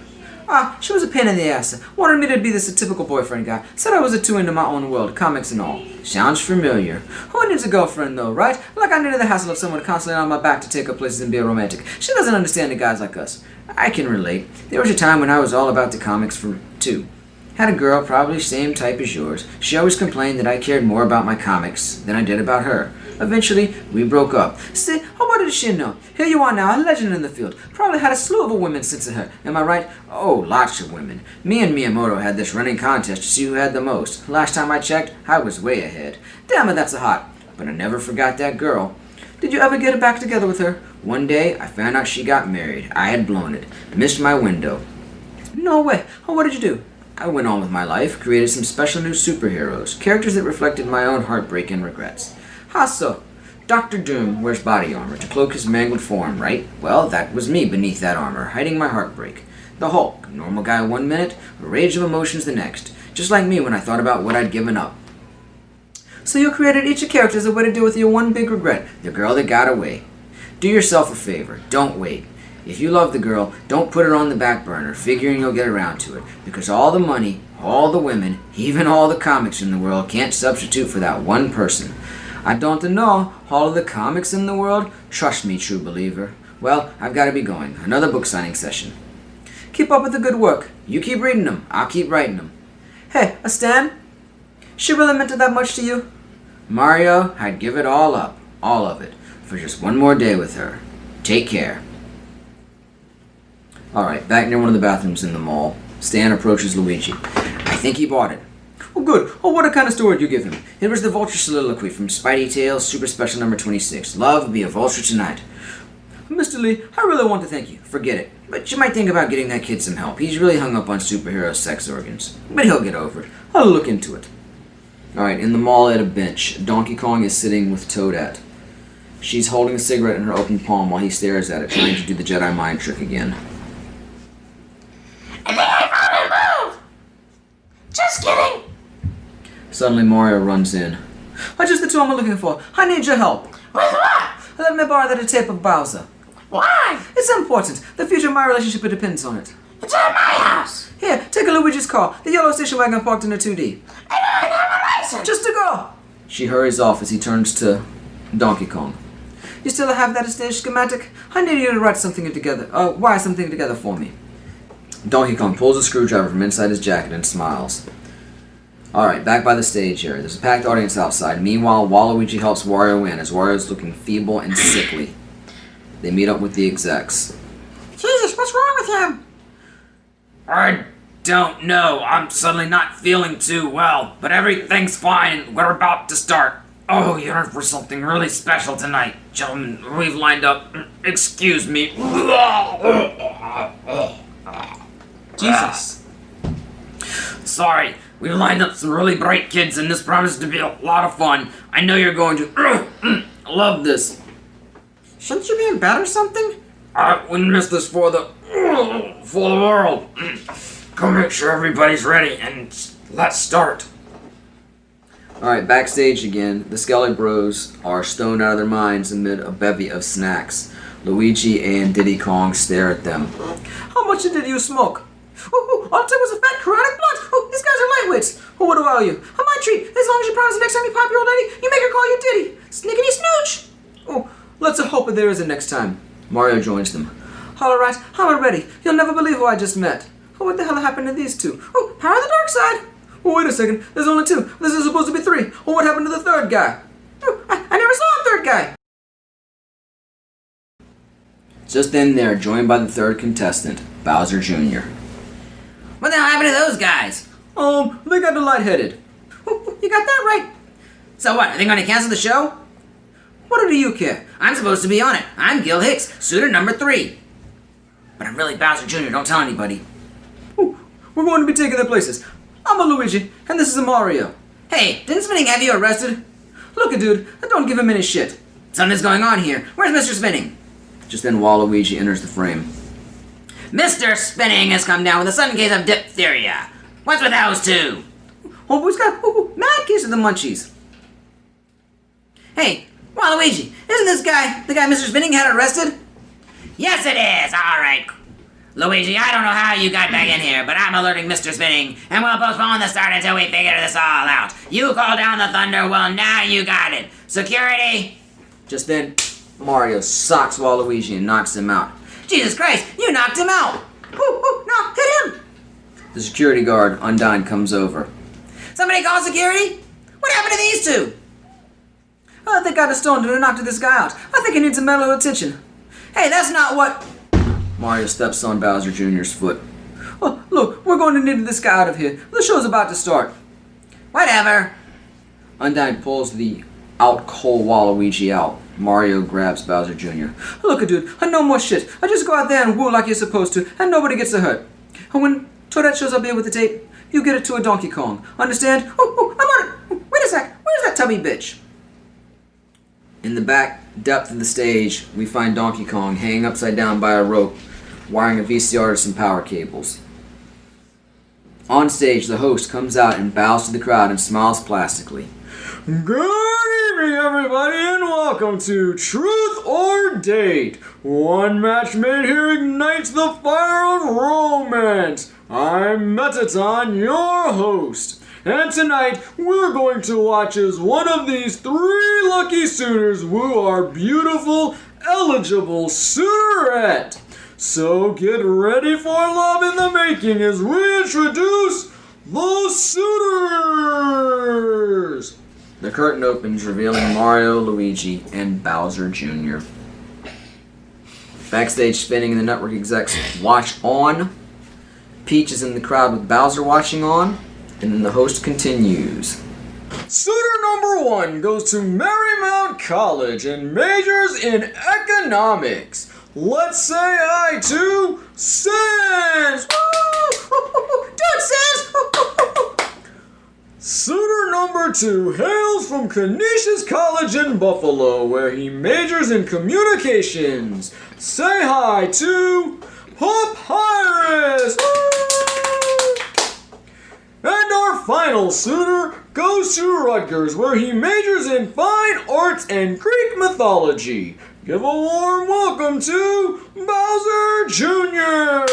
S3: She was a pain in the ass. Wanted me to be this typical boyfriend guy. Said I was too into my own world, comics and all.
S1: Sounds familiar.
S3: Who needs a girlfriend though, right? Like I needed the hassle of someone constantly on my back to take her places and be a romantic. She doesn't understand the guys like us.
S1: I can relate. There was a time when I was all about the comics too. Had a girl probably same type as yours. She always complained that I cared more about my comics than I did about her. Eventually, we broke up.
S3: See, what did she know? Here you are now, a legend in the field. Probably had a slew of women since her. Am I right?
S1: Oh, lots of women. Me and Miyamoto had this running contest to see who had the most. Last time I checked, I was way ahead.
S3: Damn it, that's a hot.
S1: But I never forgot that girl.
S3: Did you ever get back together with her?
S1: One day, I found out she got married. I had blown it. Missed my window.
S3: No way. What did you do?
S1: I went on with my life, created some special new superheroes, characters that reflected my own heartbreak and regrets.
S3: How so?
S1: Dr. Doom wears body armor to cloak his mangled form, right? Well, that was me beneath that armor, hiding my heartbreak. The Hulk, normal guy 1 minute, a rage of emotions the next. Just like me when I thought about what I'd given up.
S3: So you created each character as a way to deal with your one big regret.
S1: The girl that got away. Do yourself a favor, don't wait. If you love the girl, don't put her on the back burner, figuring you'll get around to it. Because all the money, all the women, even all the comics in the world can't substitute for that one person. I don't know, all of the comics in the world? Trust me, true believer. Well, I've got to be going. Another book signing session.
S3: Keep up with the good work.
S1: You keep reading them, I'll keep writing them.
S3: Hey, Stan? She really meant that much to you?
S1: Mario, I'd give it all up, all of it, for just one more day with her. Take care. Alright, back near one of the bathrooms in the mall, Stan approaches Luigi. I think he bought it.
S3: Oh, good. Oh, what kind of story did you give him?
S1: It was the Vulture Soliloquy from Spidey Tales, Super Special number 26. Love, be a vulture tonight.
S3: Mr. Lee, I really want to thank you.
S1: Forget it. But you might think about getting that kid some help. He's really hung up on superhero sex organs. But he'll get over it.
S3: I'll look into it.
S1: Alright, in the mall at a bench, Donkey Kong is sitting with Toadette. She's holding a cigarette in her open palm while he stares at it, trying to do the Jedi mind trick again.
S5: And then I found a move! Just kidding!
S1: Suddenly Mario runs in.
S3: Just the two I'm looking for. I need your help.
S5: With what?
S3: Let me borrow that tape of Bowser.
S5: Why?
S3: It's important. The future of my relationship depends on it.
S5: It's at my house.
S3: Here, take a Luigi's car. The yellow station wagon parked in a 2D.
S5: I don't have a license.
S3: Just to go.
S1: She hurries off as he turns to Donkey Kong.
S3: You still have that stage schematic? I need you to write something together. Wire something together for me.
S1: Donkey Kong pulls a screwdriver from inside his jacket and smiles. Alright, back by the stage here. There's a packed audience outside. Meanwhile, Waluigi helps Wario in as Wario's looking feeble and sickly. They meet up with the execs.
S5: Jesus, what's wrong with him?
S4: I don't know. I'm suddenly not feeling too well, but everything's fine. We're about to start. Oh, you're in for something really special tonight. Gentlemen, we've lined up. Excuse me.
S6: Jesus.
S4: Sorry, we've lined up some really bright kids, and this promises to be a lot of fun. I know you're going to love this.
S5: Shouldn't you be in bed or something?
S4: I wouldn't miss this for the world. Go make sure everybody's ready, and let's start.
S1: Alright, backstage again. The Skelly Bros are stoned out of their minds amid a bevy of snacks. Luigi and Diddy Kong stare at them.
S3: How much did you smoke? All it took was a fat chronic blunt. These guys are lightweights. What do I owe you? A my treat. As long as you promise the next time you pop your old lady, you make her call you Diddy. Snickety snooch. Oh, let's hope that there is a next time.
S1: Mario joins them.
S3: Alright, I'm ready. You'll never believe who I just met. What the hell happened to these two? Oh, power of the dark side. Oh, wait a second. There's only two. This is supposed to be three. Oh, what happened to the third guy? Oh, I never saw a third guy.
S1: Just then they're joined by the third contestant, Bowser Jr.
S4: What the hell happened to those guys?
S3: They got lightheaded. You got that right.
S4: So what, are they going to cancel the show?
S3: What do you care?
S4: I'm supposed to be on it. I'm Gil Hicks, suitor number 3. But I'm really Bowser Jr., don't tell anybody.
S3: Ooh, we're going to be taking their places. I'm a Luigi, and this is a Mario.
S4: Hey, didn't Spinning have you arrested?
S3: Look, dude, don't give him any shit.
S4: Something's going on here. Where's Mr. Spinning?
S1: Just then Waluigi enters the frame.
S4: Mr. Spinning has come down with a sudden case of diphtheria. What's with those two?
S3: Oh, boy's got mad case of the munchies.
S4: Hey, Waluigi, isn't this guy the guy Mr. Spinning had arrested? Yes, it is. All right. Luigi, I don't know how you got back in here, but I'm alerting Mr. Spinning, and we'll postpone the start until we figure this all out. You call down the thunder, well, now you got it. Security!
S1: Just then, Mario socks Waluigi and knocks him out.
S4: Jesus Christ, you knocked him out!
S5: No, hit him.
S1: The security guard, Undyne, comes over.
S4: Somebody call security? What happened to these two?
S3: I think I got a stone and knocked this guy out. I think he needs some medical attention.
S4: Hey, that's not what...
S1: Mario steps on Bowser Jr.'s foot.
S3: Oh, look, we're going to need this guy out of here. The show's about to start.
S4: Whatever.
S1: Undyne pulls the out cold Waluigi out. Mario grabs Bowser Jr.
S3: Look, dude, no more shit. I just go out there and woo like you're supposed to, and nobody gets hurt. And when Toadette shows up here with the tape, you get it to a Donkey Kong. Understand? Oh, I'm on it. Wait a sec. Where's that tubby bitch?
S1: In the back depth of the stage, we find Donkey Kong hanging upside down by a rope, wiring a VCR to some power cables. On stage, the host comes out and bows to the crowd and smiles plastically.
S7: Good evening, everybody, and welcome to Truth or Date. One match made here ignites the fire of romance. I'm Metaton, your host. And tonight, we're going to watch as one of these 3 lucky suitors woo our beautiful, eligible suitorette. So get ready for love in the making as we introduce the suitors.
S1: The curtain opens, revealing Mario, Luigi, and Bowser Jr. Backstage, Spinning and the network execs watch on. Peach is in the crowd with Bowser watching on. And then the host continues.
S7: Suitor number 1 goes to Marymount College and majors in economics. Let's say hi to Sans!
S5: Dude, Sans!
S7: Suitor number 2 hails from Canisius College in Buffalo, where he majors in communications. Say hi to Papyrus! And our final suitor goes to Rutgers, where he majors in fine arts and Greek mythology. Give a warm welcome to Bowser Jr.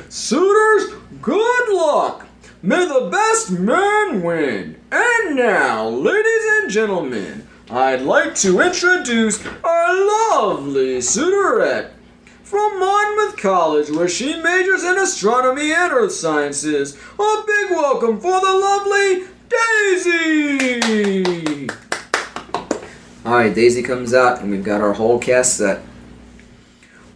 S7: Suitors, good luck. May the best man win. And now, ladies and gentlemen, I'd like to introduce our lovely suitorette. from Monmouth College, where she majors in astronomy and earth sciences. A big welcome for the lovely Daisy!
S1: Alright, Daisy comes out, and we've got our whole cast set.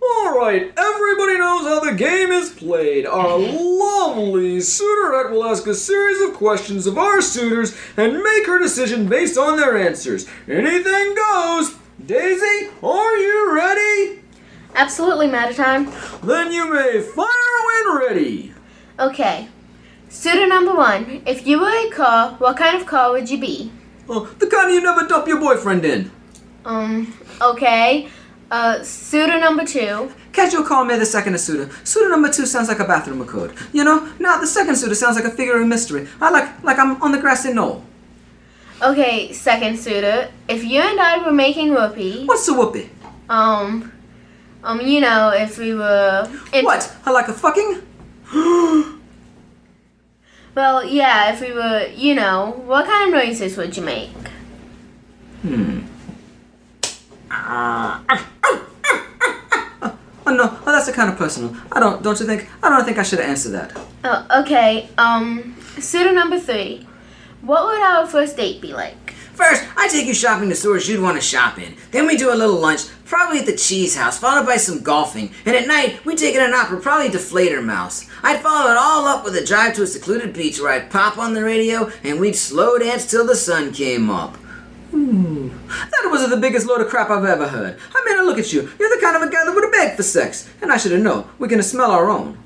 S7: Alright, everybody knows how the game is played. Our lovely suitorette will ask a series of questions of our suitors and make her decision based on their answers. Anything goes! Daisy, are you ready?
S2: Absolutely, Matatime.
S7: Then you may fire when ready.
S2: Okay. Suitor number 1. If you were a car, what kind of car would you be?
S3: The kind you never dump your boyfriend in.
S2: Okay. Suitor number 2.
S3: Casual call me the second suitor. Suitor number 2 sounds like a bathroom code. You know, now the second suitor sounds like a figure of mystery. I like I'm on the grassy knoll.
S2: Okay, second suitor. If you and I were making whoopee,
S3: What's the whoopee?
S2: you know, if we were...
S3: What? I like a fucking?
S2: Well, yeah, if we were, you know, what kind of noises would you make?
S3: Oh no, that's a kind of personal. Don't you think? I don't think I should answer that.
S2: Oh, okay, suitor number 3. What would our first date be like?
S4: First, I take you shopping to stores you'd want to shop in. Then we do a little lunch, probably at the Cheese House, followed by some golfing. And at night, we take in an opera, probably Deflator Mouse. I'd follow it all up with a drive to a secluded beach where I'd pop on the radio and we'd slow dance till the sun came up.
S3: That was the biggest load of crap I've ever heard. I mean, look at you. You're the kind of a guy that would have begged for sex. And I should have known. We're gonna smell our own.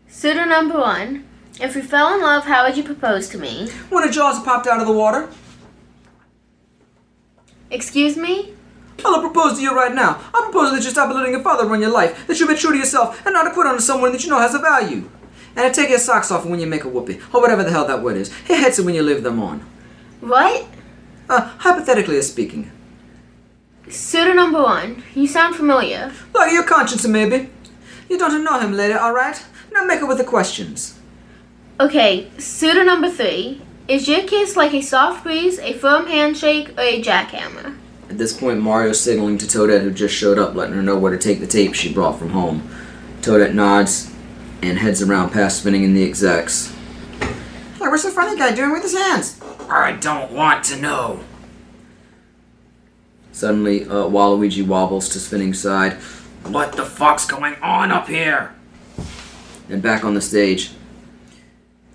S2: Suitor number 1. If we fell in love, how would you propose to me?
S3: When a jaws popped out of the water,
S2: Excuse me?
S3: I'll propose to you right now. I'll propose that you stop letting your father run your life, that you be true to yourself, and not to quit on someone that you know has a value. And to take your socks off when you make a whoopee, or whatever the hell that word is. Your heads when you leave them on.
S2: What?
S3: Hypothetically speaking.
S2: Suitor number 1. You sound familiar.
S3: Like your conscience, maybe. You don't know him, lady, alright? Now make it with the questions.
S2: Okay, suitor number 3. Is your kiss like a soft breeze, a firm handshake, or a jackhammer?
S1: At this point, Mario's signaling to Toadette, who just showed up, letting her know where to take the tape she brought from home. Toadette nods and heads around past spinning in the execs.
S5: Hey, what's the funny guy doing with his hands?
S4: I don't want to know.
S1: Suddenly, Waluigi wobbles to spinning side
S4: What the fuck's going on up here?
S1: and back on the stage.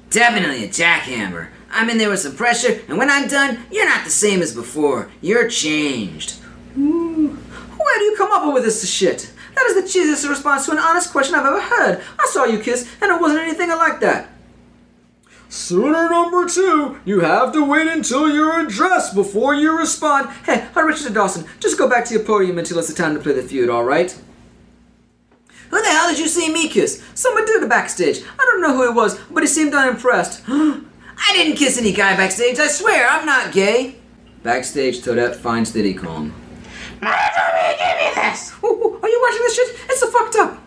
S4: Definitely a jackhammer. I'm in there with some pressure, and when I'm done, you're not the same as before. You're changed.
S3: Where do you come up with this shit? That is the cheesiest response to an honest question I've ever heard. I saw you kiss, and it wasn't anything like that.
S7: Suitor number 2, you have to wait until you're addressed before you respond.
S3: Hey, Richard Dawson, just go back to your podium until it's the time to play the feud, alright? Who the hell did you see me kiss? Some dude backstage. I don't know who it was, but he seemed unimpressed.
S4: I didn't kiss any guy backstage, I swear, I'm not gay.
S1: Backstage, Toadette finds Diddy Kong.
S4: Mother, give me this.
S3: Ooh, are you watching this shit? It's so fucked up.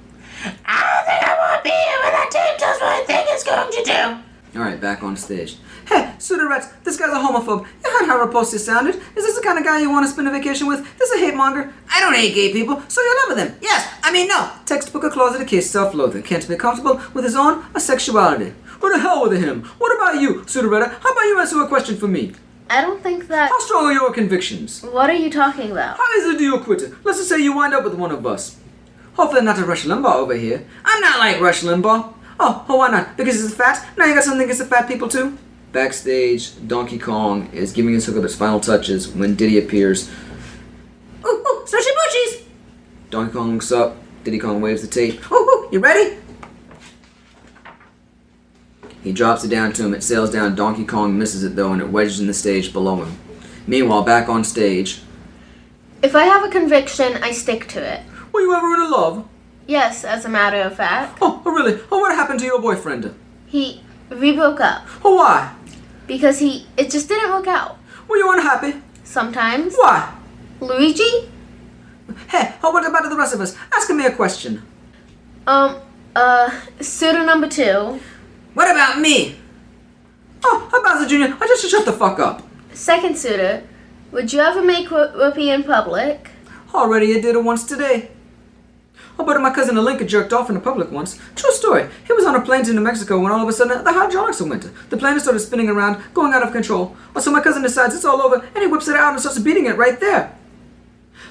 S4: I don't think I want to be here when that tape does what I think it's going to do.
S1: Alright, back on stage.
S3: Hey, Suitorets, this guy's a homophobe. You heard how repulsive he sounded. Is this the kind of guy you want to spend a vacation with? This is a hate monger.
S4: I don't hate gay people.
S3: So you're in love with him?
S4: Yes, I mean no.
S3: Textbook a closeted case, self-loathing. Can't be comfortable with his own sexuality. Who the hell with him? What about you, Suitoretta? How about you answer a question for me?
S2: I don't think that...
S3: How strong are your convictions?
S2: What are you talking about?
S3: How easily do you quit it? Let's just say you wind up with one of us. Hopefully not a Rush Limbaugh over here.
S4: I'm not like Rush Limbaugh.
S3: Oh, why not? Because he's fat? Now you got something against the fat people too?
S1: Backstage, Donkey Kong is giving his hookup its final touches when Diddy appears.
S3: Ooh, stretchy boochies!
S1: Donkey Kong looks up, Diddy Kong waves the tape.
S3: Ooh, you ready?
S1: He drops it down to him, it sails down, Donkey Kong misses it though, and it wedges in the stage below him. Meanwhile, back on stage,
S2: If I have a conviction, I stick to it.
S3: Were you ever in love?
S2: Yes, as a matter of fact.
S3: Oh, really? Oh, what happened to your boyfriend?
S2: We broke up.
S3: Oh, why?
S2: Because it just didn't work out.
S3: Were you unhappy?
S2: Sometimes.
S3: Why?
S2: Luigi?
S3: Hey, what about the rest of us? Asking me a question.
S2: Suitor number 2.
S4: What about me?
S3: Oh, Bowser Jr., I just shut the fuck up.
S2: Second suitor. Would you ever make whoopee in public?
S3: Already I did it once today. Oh, but my cousin Alinka jerked off in the public once. True story. He was on a plane to New Mexico when all of a sudden the hydraulics went. The plane started spinning around, going out of control. So my cousin decides it's all over, and he whips it out and starts beating it right there.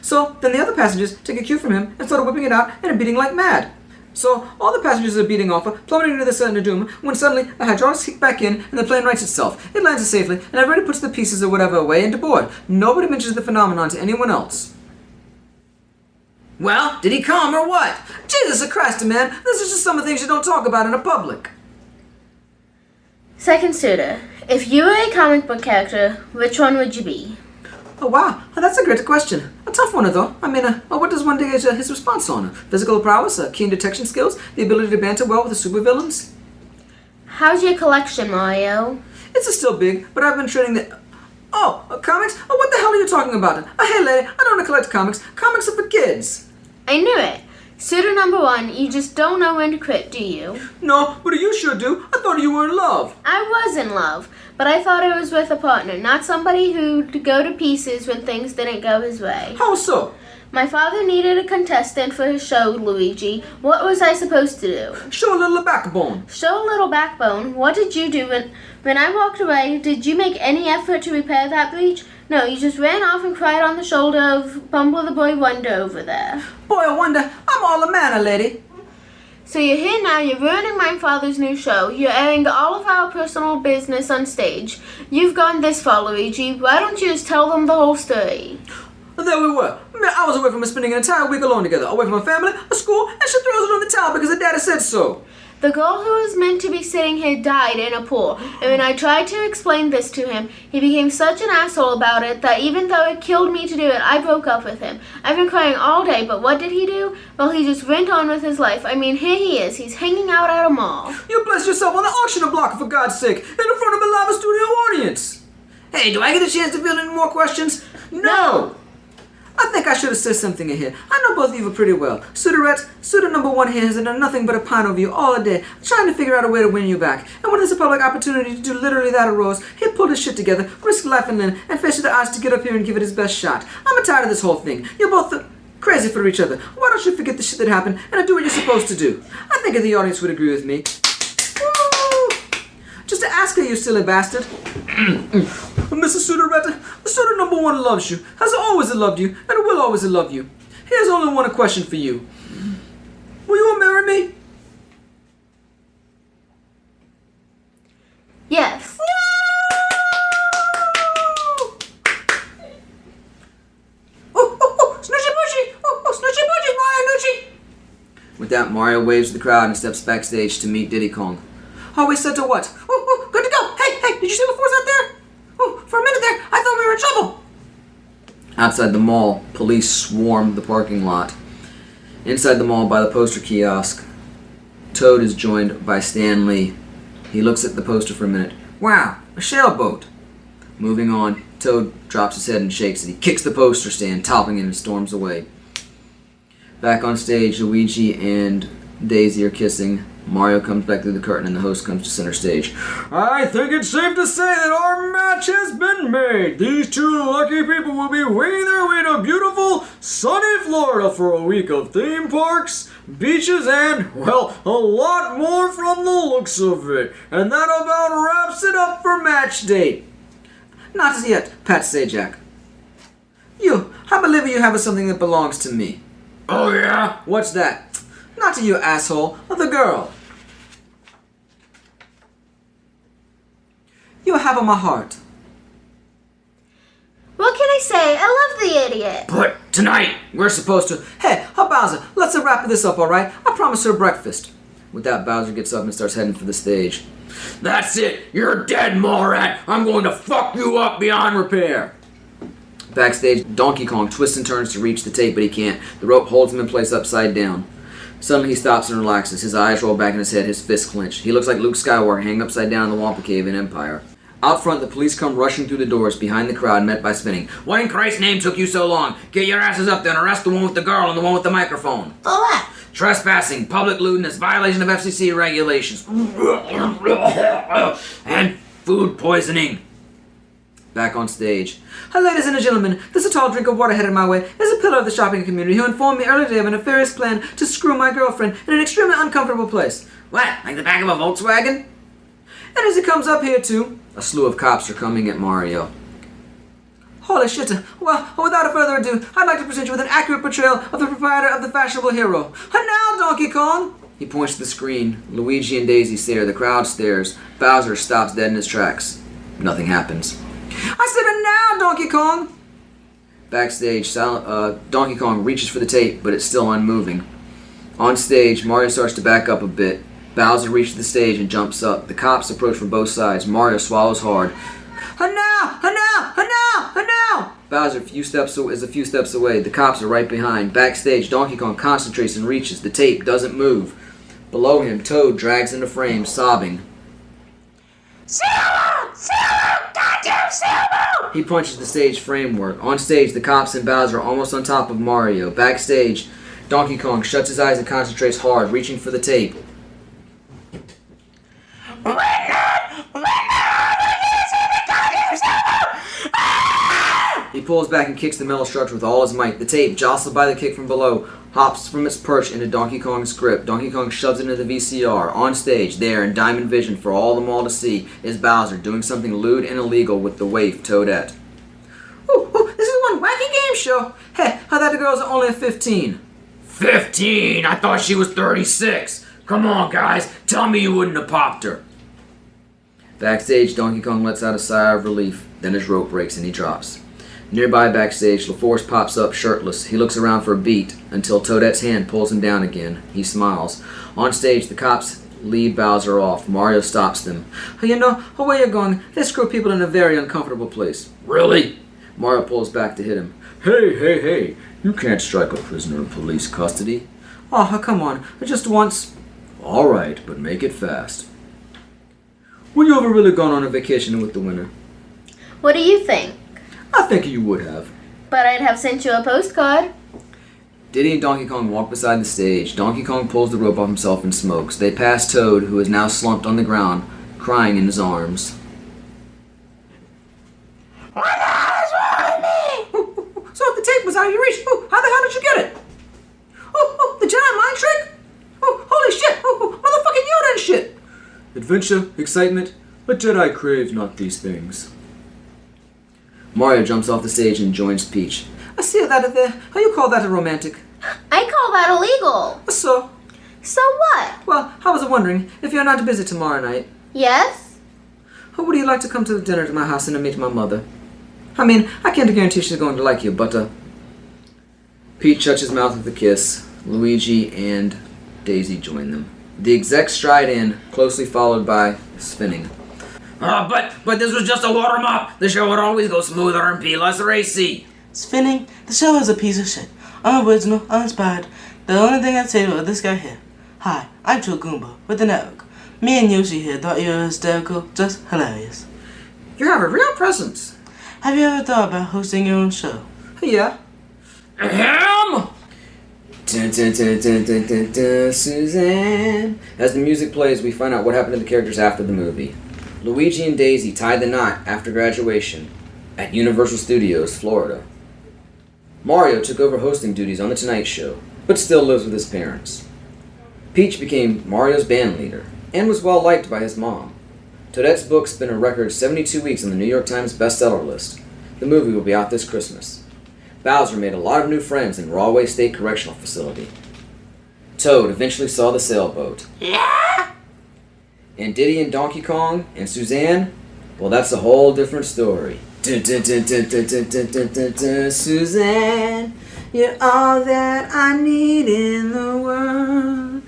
S3: So then the other passengers take a cue from him and started whipping it out and beating like mad. So all the passengers are beating off, plummeting into the sudden doom, when suddenly the hydraulics kick back in and the plane rights itself. It lands safely, and everybody puts the pieces or whatever away into board. Nobody mentions the phenomenon to anyone else.
S4: Well, did he come or what?
S3: Jesus Christ, man, this is just some of the things you don't talk about in a public.
S2: Second suitor, if you were a comic book character, which one would you be?
S3: Oh, wow. That's a great question. A tough one, though. I mean, what does one gauge his response on? Physical prowess, keen detection skills, the ability to banter well with the supervillains?
S2: How's your collection, Mario?
S3: It's still big, but I've been trading the... Oh, comics? Oh, what the hell are you talking about? Hey, lady, I don't want to collect comics. Comics are for kids.
S2: I knew it. Suitor number 1, you just don't know when to quit, do you?
S3: No, but you sure do. I thought you were in love.
S2: I was in love, but I thought I was with a partner, not somebody who'd go to pieces when things didn't go his way.
S3: How so?
S2: My father needed a contestant for his show, Luigi. What was I supposed to do?
S3: Show a little backbone.
S2: Show a little backbone? What did you do when I walked away? Did you make any effort to repair that breach? No, you just ran off and cried on the shoulder of Bumble the Boy Wonder over there.
S3: Boy Wonder, I'm all a manner, lady.
S2: So you're here now, you're ruining my father's new show, you're airing all of our personal business on stage. You've gone this far, Luigi. Why don't you just tell them the whole story?
S3: There we were. I was away from spending an entire week alone together, away from my family, a school, and she throws it on the towel because her daddy said so.
S2: The girl who was meant to be sitting here died in a pool, and when I tried to explain this to him, he became such an asshole about it that even though it killed me to do it, I broke up with him. I've been crying all day, but what did he do? Well, he just went on with his life. I mean, here he is. He's hanging out at a mall.
S3: You blessed yourself on the auction block, for God's sake, in front of a live studio audience. Hey, do I get a chance to field any more questions? No! I think I should have said something in here. I know both of you pretty well. Suitor number 1 here has done nothing but a pine over you all day, trying to figure out a way to win you back. And when there's a public opportunity to do literally that arose, he pulled his shit together, risked life and limb, and faced the odds to get up here and give it his best shot. I'm tired of this whole thing. You're both crazy for each other. Why don't you forget the shit that happened and do what you're supposed to do? I think the audience would agree with me. Woo! Just to ask her, you silly bastard. Mrs. Suitor number 1 loves you, has always loved you, and will always love you. Here's only one question for you. Will you marry me?
S2: Yes.
S3: Oh, Snoochie Boochie! Oh, Snoochie Boochie, Mario Nucci!
S1: With that, Mario waves to the crowd and steps backstage to meet Diddy Kong.
S3: Oh, we said to what? Oh, good to go! Hey, did you see the force out there? Oh, for a minute there, I thought we were in trouble!
S1: Outside the mall, police swarm the parking lot. Inside the mall, by the poster kiosk, Toad is joined by Stan Lee. He looks at the poster for a minute. Wow, a sailboat! Moving on, Toad drops his head and shakes it. He kicks the poster stand, toppling it, and storms away. Back on stage, Luigi and Daisy are kissing. Mario comes back through the curtain and the host comes to center stage.
S7: I think it's safe to say that our match has been made. These two lucky people will be winging their way to beautiful, sunny Florida for a week of theme parks, beaches, and, well, a lot more from the looks of it. And that about wraps it up for match day.
S3: Not as yet, Pat Sajak. I believe you have something that belongs to me.
S7: Oh yeah?
S3: What's that? Not to you, asshole. The girl. You have my heart.
S2: What can I say? I love the idiot.
S4: But tonight, we're supposed to...
S3: Hey, Bowser, let's wrap this up, alright? I promised her breakfast.
S1: With that, Bowser gets up and starts heading for the stage.
S4: That's it! You're dead, Mallrat! I'm going to fuck you up beyond repair!
S1: Backstage, Donkey Kong twists and turns to reach the tape, but he can't. The rope holds him in place upside down. Suddenly he stops and relaxes. His eyes roll back in his head, his fists clench. He looks like Luke Skywalker hanging upside down in the Wampa Cave in Empire. Out front, the police come rushing through the doors, behind the crowd, met by Spinning.
S4: What in Christ's name took you so long? Get your asses up there and arrest the one with the girl and the one with the microphone.
S5: For what?
S4: Trespassing, public lewdness, violation of FCC regulations, and food poisoning.
S3: Back on stage. Ladies and gentlemen, there's a tall drink of water headed my way. There's a pillar of the shopping community who informed me earlier today of a nefarious plan to screw my girlfriend in an extremely uncomfortable place.
S4: What? Like the back of a Volkswagen?
S3: And as he comes up here too, a slew of cops are coming at Mario. Holy shit. Well, without further ado, I'd like to present you with an accurate portrayal of the proprietor of the fashionable hero. And now, Donkey Kong! He points to the screen. Luigi and Daisy stare. The crowd stares. Bowser stops dead in his tracks. Nothing happens. I said it now, Donkey Kong! Backstage, Donkey Kong reaches for the tape, but it's still unmoving. On stage, Mario starts to back up a bit. Bowser reaches the stage and jumps up. The cops approach from both sides. Mario swallows hard. Now! Bowser is a few steps away. The cops are right behind. Backstage, Donkey Kong concentrates and reaches. The tape doesn't move. Below him, Toad drags into frame, sobbing. Silver! Goddamn Silver! He punches the stage framework. On stage, the cops and Bowser are almost on top of Mario. Backstage, Donkey Kong shuts his eyes and concentrates hard, reaching for the tape. He pulls back and kicks the metal structure with all his might. The tape, jostled by the kick from below, hops from its perch into Donkey Kong's grip. Donkey Kong shoves it into the VCR. On stage, there in diamond vision for all them all to see, is Bowser doing something lewd and illegal with the waif Toadette. Ooh, this is one wacky game show. Hey, I thought the girls are only 15.
S4: 15? I thought she was 36. Come on, guys. Tell me you wouldn't have popped her.
S3: Backstage, Donkey Kong lets out a sigh of relief. Then his rope breaks and he drops. Nearby backstage, LaForce pops up shirtless. He looks around for a beat until Toadette's hand pulls him down again. He smiles. On stage, the cops lead Bowser off. Mario stops them. You know, where you're going, they screw people in a very uncomfortable place.
S4: Really?
S3: Mario pulls back to hit him.
S7: Hey, you can't strike a prisoner in police custody.
S3: Oh, come on, just once.
S7: All right, but make it fast.
S3: Would you ever really gone on a vacation with the winner?
S2: What do you think?
S7: I think you would have.
S2: But I'd have sent you a postcard.
S3: Diddy and Donkey Kong walk beside the stage. Donkey Kong pulls the rope off himself and smokes. They pass Toad, who is now slumped on the ground, crying in his arms.
S5: What the hell is wrong with me?
S3: So if the tape was out of your reach, how the hell did you get it? The giant mind trick? Holy shit! Motherfucking Yoda and shit!
S7: Adventure, excitement, a Jedi craves not these things.
S3: Mario jumps off the stage and joins Peach. I see that there. How you call that a romantic?
S2: I call that illegal.
S3: So?
S2: So what?
S3: Well, I was wondering if you're not busy tomorrow night.
S2: Yes?
S3: Would you like to come to the dinner to my house and meet my mother? I mean, I can't guarantee she's going to like you, but, Peach shuts his mouth with a kiss. Luigi and Daisy join them. The execs stride in, closely followed by spinning.
S4: But this was just a warm-up. The show would always go smoother and be less racy.
S6: Spinning? The show is a piece of shit. Unoriginal, uninspired. The only thing I'd say about this guy here. Hi, I'm Joe Goomba, with the network. Me and Yoshi here thought you were hysterical, just hilarious.
S3: You have a real presence.
S6: Have you ever thought about hosting your own show?
S3: Yeah.
S4: Ahem!
S3: Dun, dun, dun, dun, dun, dun, dun, Suzanne. As the music plays, we find out what happened to the characters after the movie. Luigi and Daisy tied the knot after graduation at Universal Studios, Florida. Mario took over hosting duties on The Tonight Show, but still lives with his parents. Peach became Mario's band leader and was well liked by his mom. Toadette's book spent a record 72 weeks on the New York Times bestseller list. The movie will be out this Christmas. Bowser made a lot of new friends in Rahway State Correctional Facility. Toad eventually saw the sailboat.
S5: Yeah?
S3: And Diddy and Donkey Kong and Suzanne, well, that's a whole different story. Dun, dun, dun, dun, dun, dun, dun, dun, dun, dun. Suzanne, you're all that I need in the world.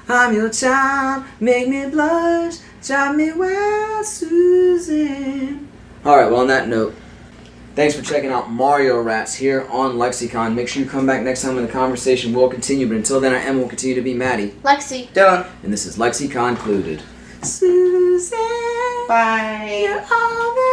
S3: I'm your child, make me blush, drive me wild, Suzanne. Alright, well, on that note, thanks for checking out Mariorats here on LexiCon. Make sure you come back next time when the conversation will continue. But until then, I will continue to be Maddie.
S2: Lexi.
S5: Dylan.
S3: And this is LexiCon concluded. Suzanne,
S6: Bye.
S3: you're all that